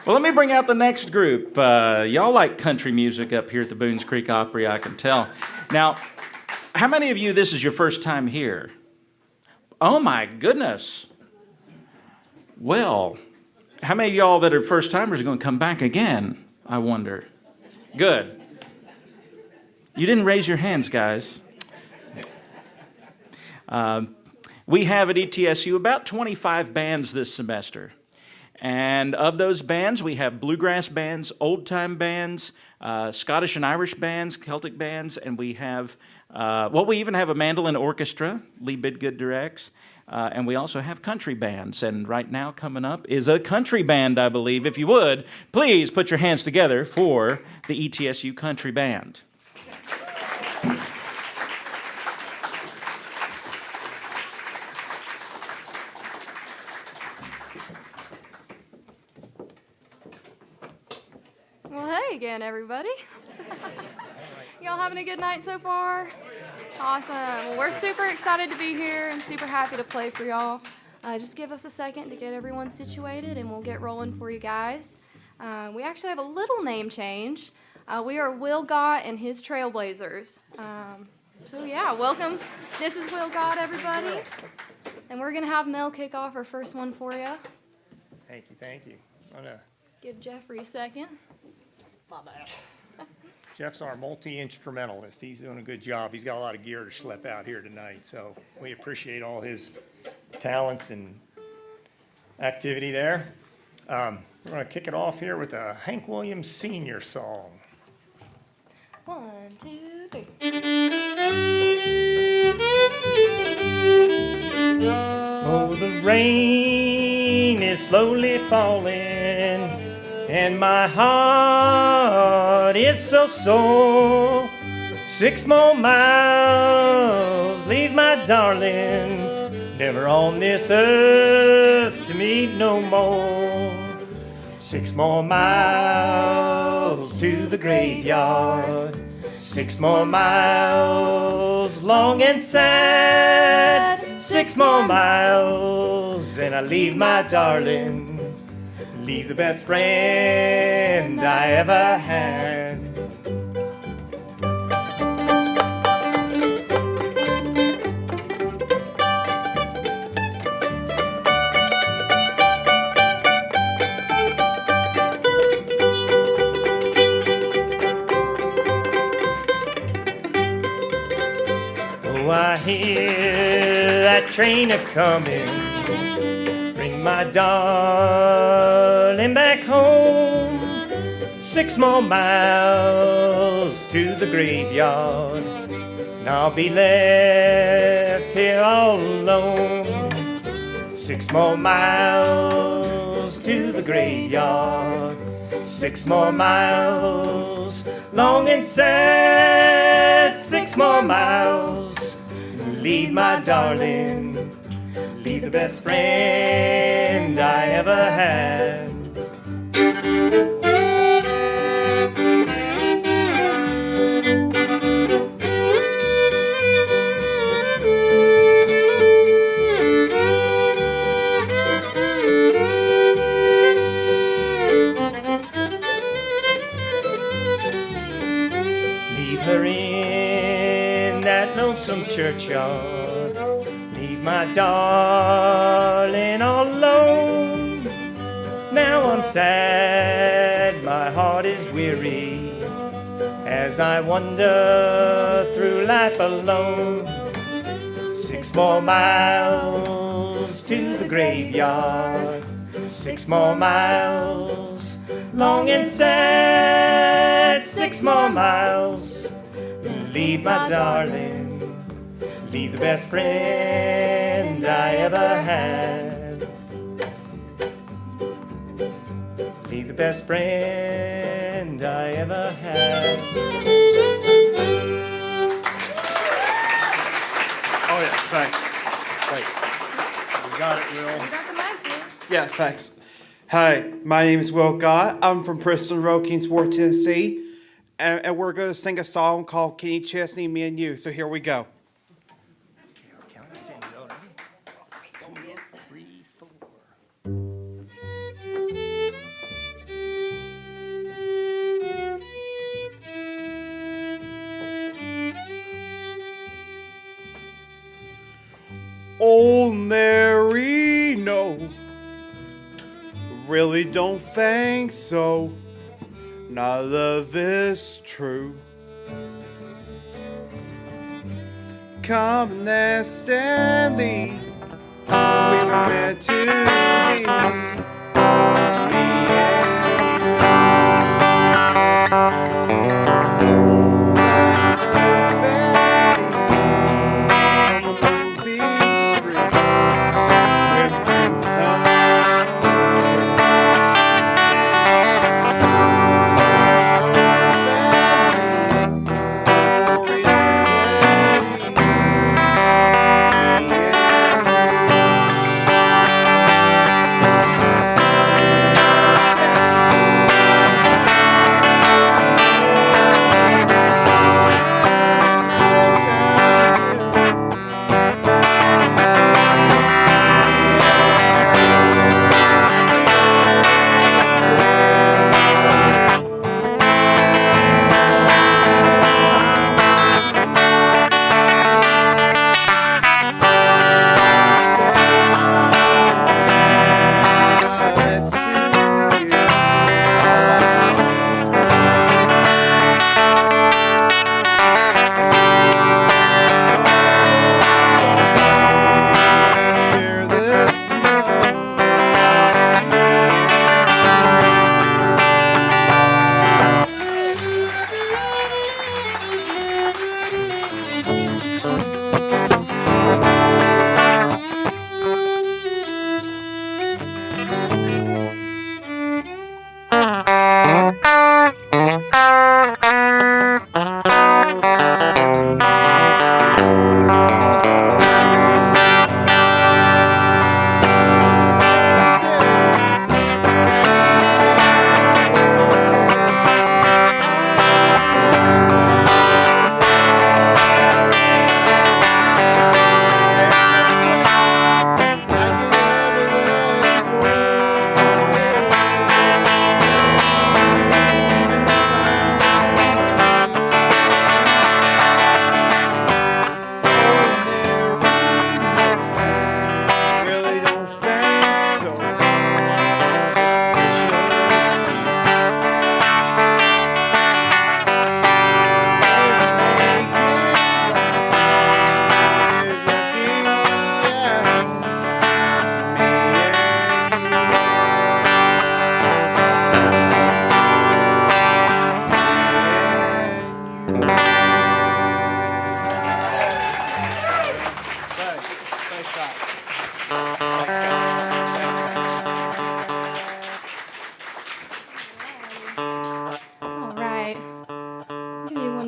Well, let me bring out the next group. Y'all like country music up here at the Boones Creek Opry, I can tell. Now, how many of you, this is your first time here? Oh my goodness. Well, how many of y'all that are first timers are going to come back again, I wonder? Good. You didn't raise your hands, guys. We have at ETSU about 25 bands this semester. And of those bands, we have bluegrass bands, old-time bands, Scottish and Irish bands, Celtic bands, and we have, we even have a mandolin orchestra, Lee Bidgood directs, and we also have country bands. And right now coming up is a country band, I believe. If you would, please put your hands together for the ETSU Country Band. Well, hey again, everybody. Y'all having a good night so far? Awesome. Well, we're super excited to be here and super happy to play for y'all. Just give us a second to get everyone situated and we'll get rolling for you guys. We actually have a little name change. We are Will Gott and his Trailblazers. So yeah, welcome. This is Will Gott, everybody. And we're gonna have Mel kick off our first one for you. Thank you. I'm gonna Give Jeffrey a second. my bad. Jeff's our multi-instrumentalist. He's doing a good job. He's got a lot of gear to schlep out here tonight, so we appreciate all his talents and activity there. We're going to kick it off here with a Hank Williams Sr. song. 1, 2, 3. Oh, the rain is slowly falling, and my heart is so sore. 6 more miles, leave my darling, never on this earth to meet no more. 6 more miles to the graveyard, 6 more miles, long and sad. 6 more miles, and I leave my darling, leave the best friend I ever had. Oh, I hear that train a-coming, bring my darling back home. 6 more miles to the graveyard, and I'll be left here all alone. 6 more miles to the graveyard, 6 more miles, long and sad. 6 more miles, leave my darling, leave the best friend I ever had. Leave her in that lonesome churchyard, leave my darling all alone. Now I'm sad, my heart is weary, as I wander through life alone. 6 more miles to the graveyard, 6 more miles, long and sad. 6 more miles, leave my darling, leave the best friend I ever had. Leave the best friend I ever had. Oh yeah, thanks. Thanks. You got it, Will. You got the mic, dude. Yeah, thanks. Hi, my name is Will Gott. I'm from Preston Road, Kingsport, Tennessee. And we're going to sing a song called Kenny Chesney, Me and You. So here we go. Old Mary, no, really don't think so. Now love is true. Come and stand thee, we were meant to be. Me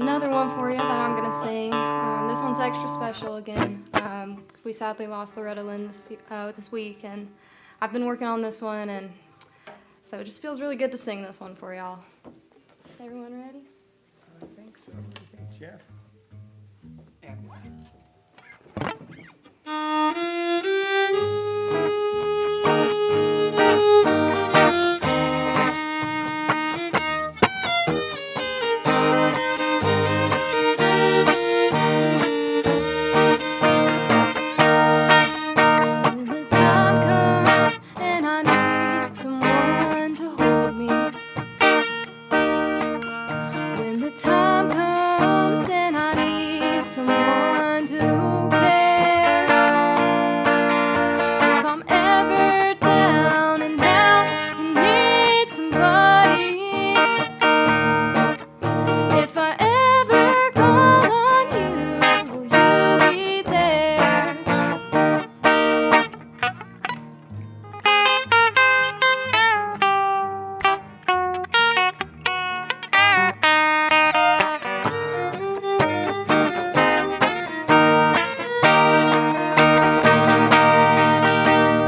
another one for you that I'm going to sing. This one's extra special again. 'Cause we sadly lost Loretta Lynn this week, and I've been working on this one, and so it just feels really good to sing this one for y'all. Everyone ready? I think so. What do you think, Jeff? When the time comes and I need someone to hold me. When the time comes and I need someone to care. If I'm ever down and out and need somebody. If I ever call on you, will you be there?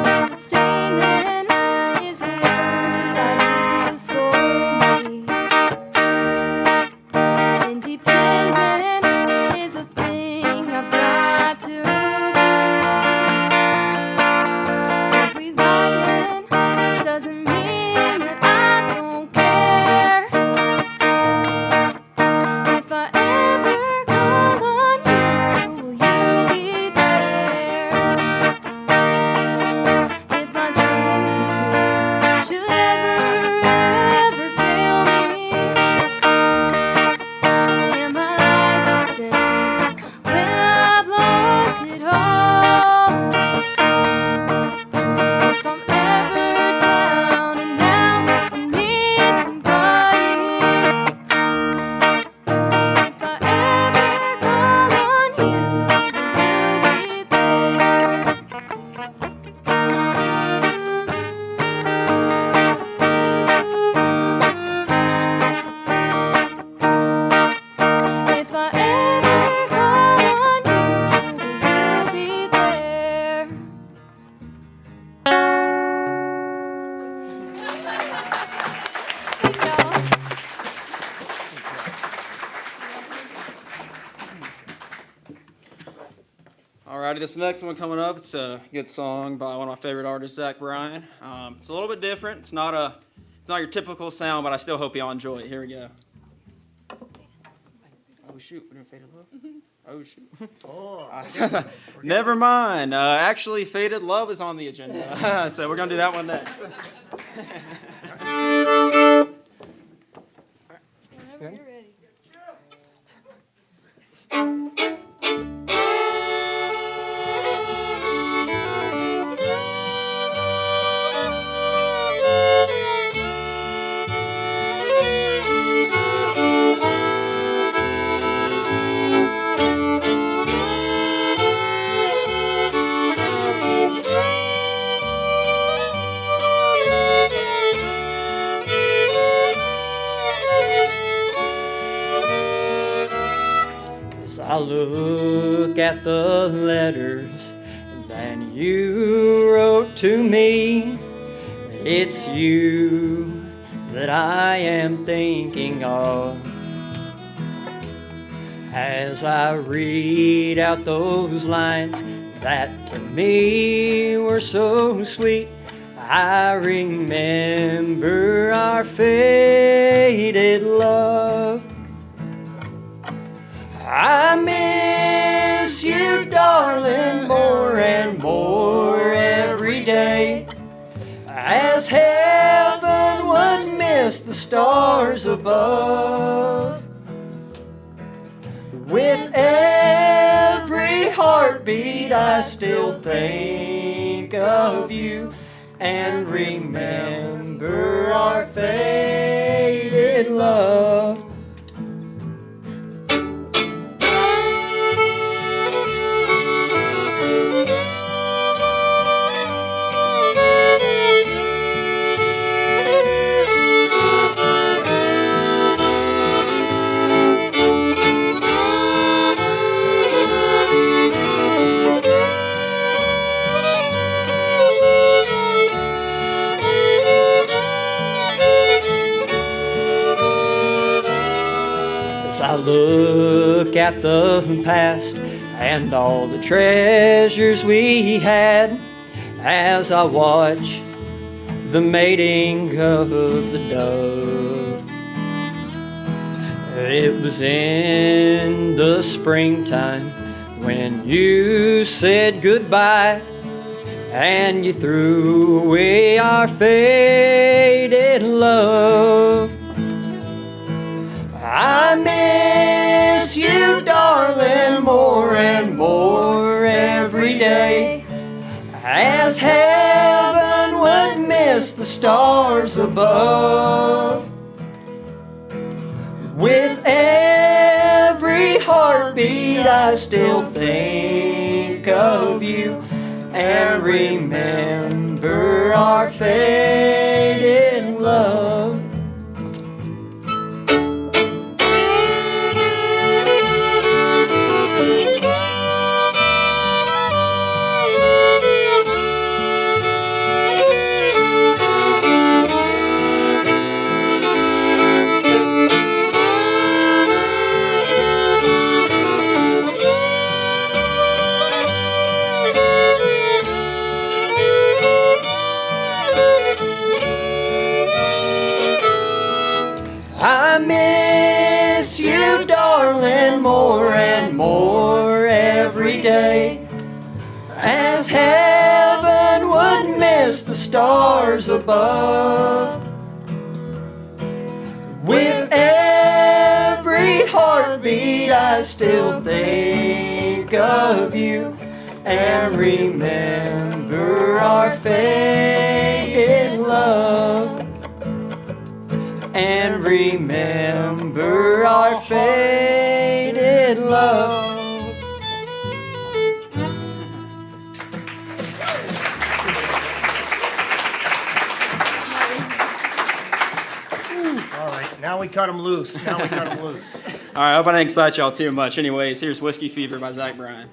Self-sustaining is a word I use for me. Independent is a thing I've got to be. Self-reliant doesn't mean that I don't care. If I ever call on you, will you be there? If my dreams and schemes should ever fail me, and my life is empty when I've lost it all. If I'm ever down and out and need somebody. If I ever call on you, will you be there? If I ever call on you, will you be there? Thank y'all. Alrighty, this next one coming up, it's a good song by one of my favorite artists, Zach Bryan. It's a little bit different. It's not your typical sound, but I still hope y'all enjoy it. Here we go. Oh shoot, we're doing Faded Love? Oh shoot. Never mind. Actually, Faded Love is on the agenda, so we're gonna do that one next. Whenever you're ready. As I look at the letters that you wrote to me, it's you that I am thinking of. As I read out those lines that to me were so sweet, I remember our faded love. I miss you, darling, more and more every day, as heaven would miss the stars above. With every heartbeat I still think of you and remember our faded love. look at the past and all the treasures we had as I watch the mating of the dove. It was in the springtime when you said goodbye and you threw away our faded love. I miss you, darling, more and more every day, as heaven would miss the stars above. With every heartbeat I still think of you and remember our faded love. I miss you, darling, more and more every day, as heaven would miss the stars above. With every heartbeat I still think of you and remember our faded love. And remember our faded love. All right, now we cut them loose. All right, I hope I didn't excite y'all too much. Anyways, here's Whiskey Fever by Zach Bryan.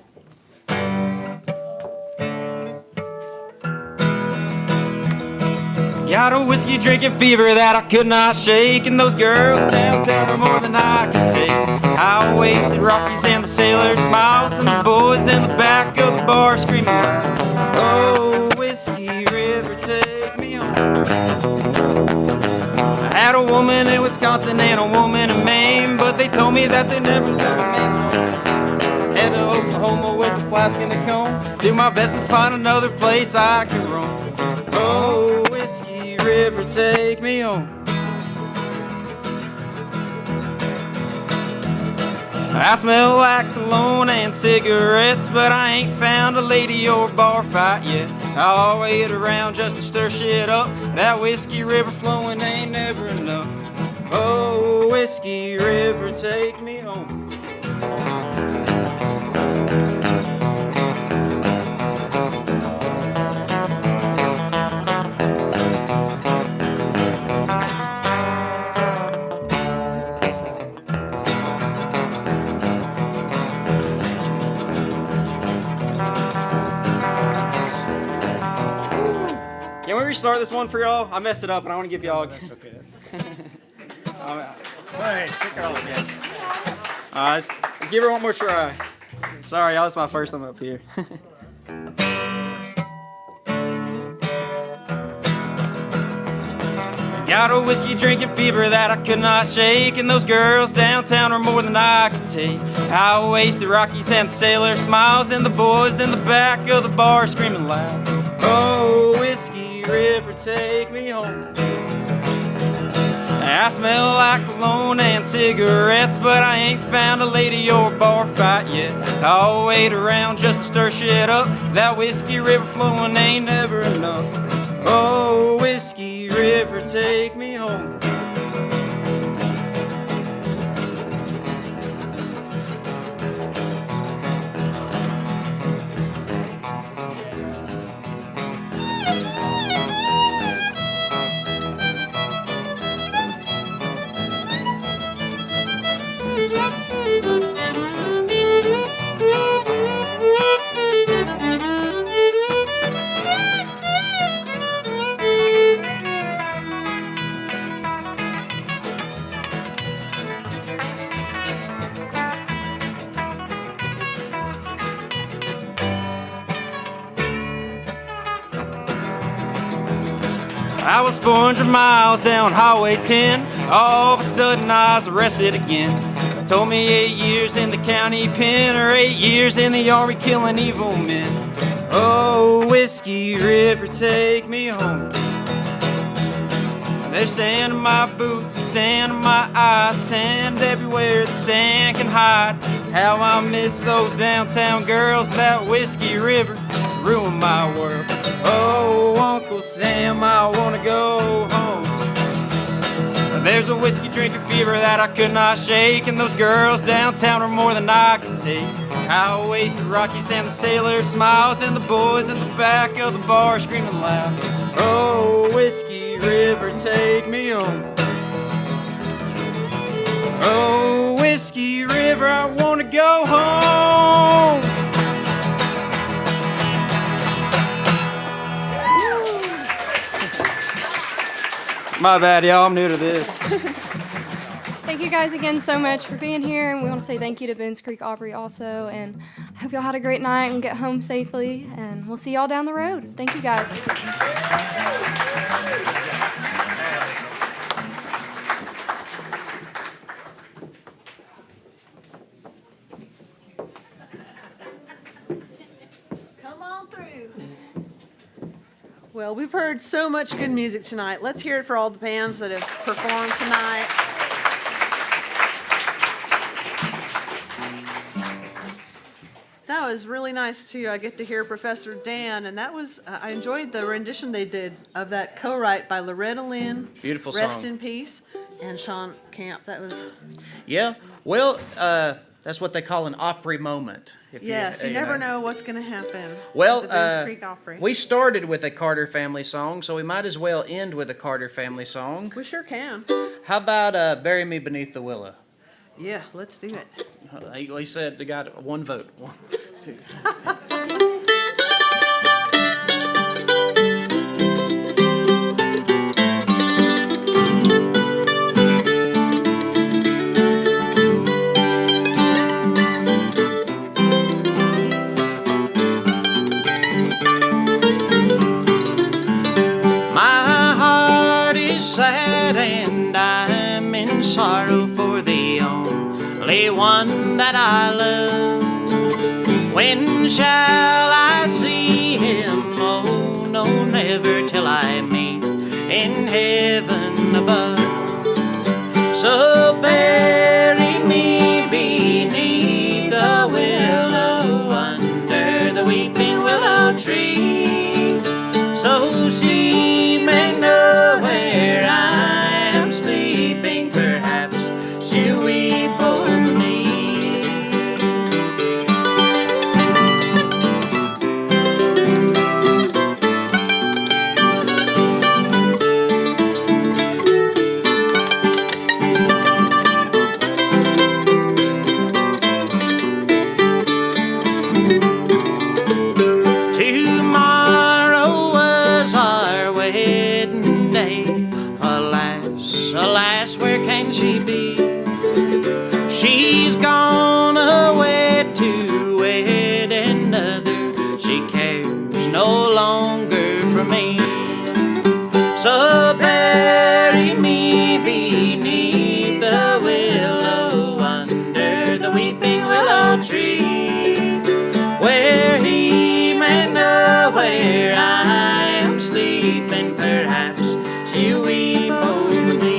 Got a whiskey drinking fever that I could not shake, and those girls downtown are more than I can take. High-waisted Rockies and the sailor smiles, and the boys in the back of the bar screaming loud, oh, Whiskey River, take me home. I had a woman in Wisconsin and a woman in Maine, but they told me that they never left a man's home. Head to Oklahoma with a flask and a comb, do my best to find another place I can roam. Oh, Whiskey River, take me home. I smell like cologne and cigarettes, but I ain't found a lady or bar fight yet. I'll wait around just to stir shit up. That Whiskey River flowing ain't never enough. Oh, Whiskey River, take me home. Can we restart this one for y'all? I messed it up and I want to give y'all. That's okay. That's okay. All right, kick it off again. All right, let's give her one more try. Sorry, y'all, it's my first time up here. Got a whiskey drinking fever that I could not shake, and those girls downtown are more than I can take. High-waisted Rockies and the sailor smiles, and the boys in the back of the bar screaming loud, oh, Whiskey River, take me home. I smell like cologne and cigarettes, but I ain't found a lady or bar fight yet. I'll wait around just to stir shit up. That Whiskey River flowing ain't never enough. Oh, Whiskey River, take me home. I was 400 miles down Highway 10. All of a sudden I was arrested again. Told me 8 years in the county pen, or 8 years in the army killing evil men. Oh, Whiskey River, take me home. There's sand in my boots, sand in my eyes, sand everywhere the sand can hide. How I miss those downtown girls, that Whiskey River ruined my world. Oh, Uncle Sam, I wanna go home. There's a whiskey drinking fever that I could not shake, and those girls downtown are more than I can take. High-waisted Rockies and the sailor smiles, and the boys in the back of the bar screaming loud. Oh, Whiskey River, take me home. Oh, Whiskey River, I wanna go home. My bad, y'all. I'm new to this. Thank you guys again so much for being here, and we want to say thank you to Boones Creek Opry also, and I hope y'all had a great night and get home safely, and we'll see y'all down the road. Thank you guys. Come on through. Well, we've heard so much good music tonight. Let's hear it for all the bands that have performed tonight. That was really nice too. I get to hear Professor Dan, and that was I enjoyed the rendition they did of that co-write by Loretta Lynn. Beautiful song. Rest in peace, and Sean Camp. That was Yeah. Well, that's what they call an Opry moment. If yes. You never know what's going to happen. Well, at the Boones Creek Opry. we started with a Carter family song, so we might as well end with a Carter family song. We sure can. How about "Bury Me Beneath the Willow"? Yeah, let's do it. He said they got one vote. 1, 2. My heart is sad and I'm in sorrow for the only one that I love. When shall I see him? Oh, no, never till I meet in heaven above. So bury me beneath the willow, under the weeping willow tree, so she may know where I am sleeping. Perhaps she'll weep over me. Tomorrow was our wedding day. Alas, alas, where can she be? She's gone away to wed another. She cares no longer for me. So bury me beneath the willow, under the weeping willow tree, where he may know where I am sleeping. Perhaps she'll weep over me.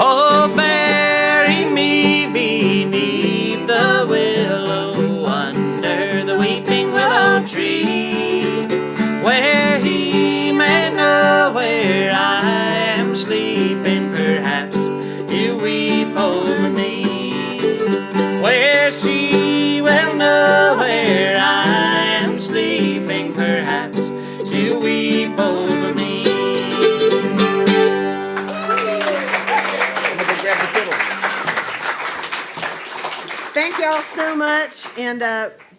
Oh, bury me beneath the willow, under the weeping willow tree, where he may know where I am sleeping. Perhaps he'll weep over me, where she will know where I am sleeping. Perhaps she'll weep over me. Thank y'all so much. And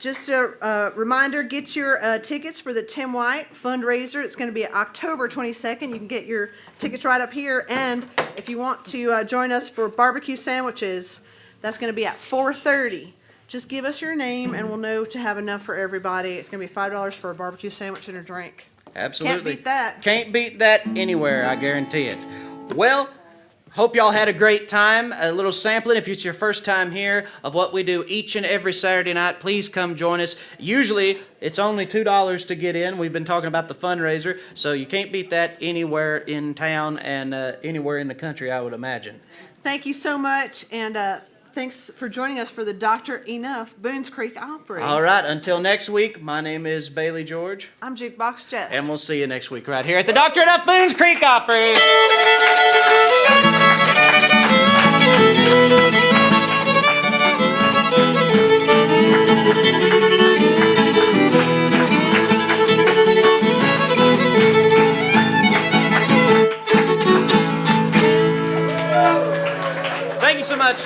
just a reminder, get your tickets for the Tim White fundraiser. It's going to be October 22nd. You can get your tickets right up here. And if you want to join us for barbecue sandwiches, that's going to be at 4:30. Just give us your name and we'll know to have enough for everybody. It's going to be $5 for a barbecue sandwich and a drink. Absolutely. Can't beat that. Can't beat that anywhere, I guarantee it. Well, hope y'all had a great time. A little sampling, if it's your first time here, of what we do each and every Saturday night. Please come join us. Usually, it's only $2 to get in. We've been talking about the fundraiser, so you can't beat that anywhere in town and anywhere in the country, I would imagine. Thank you so much, and thanks for joining us for the Dr. Enuf Boones Creek Opry. All right, until next week, my name is Bailey George. I'm Jukebox Jess. And we'll see you next week right here at the Dr. Enuf Boones Creek Opry. Thank you so much.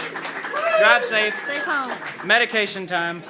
Drive safe. Safe home. Medication time.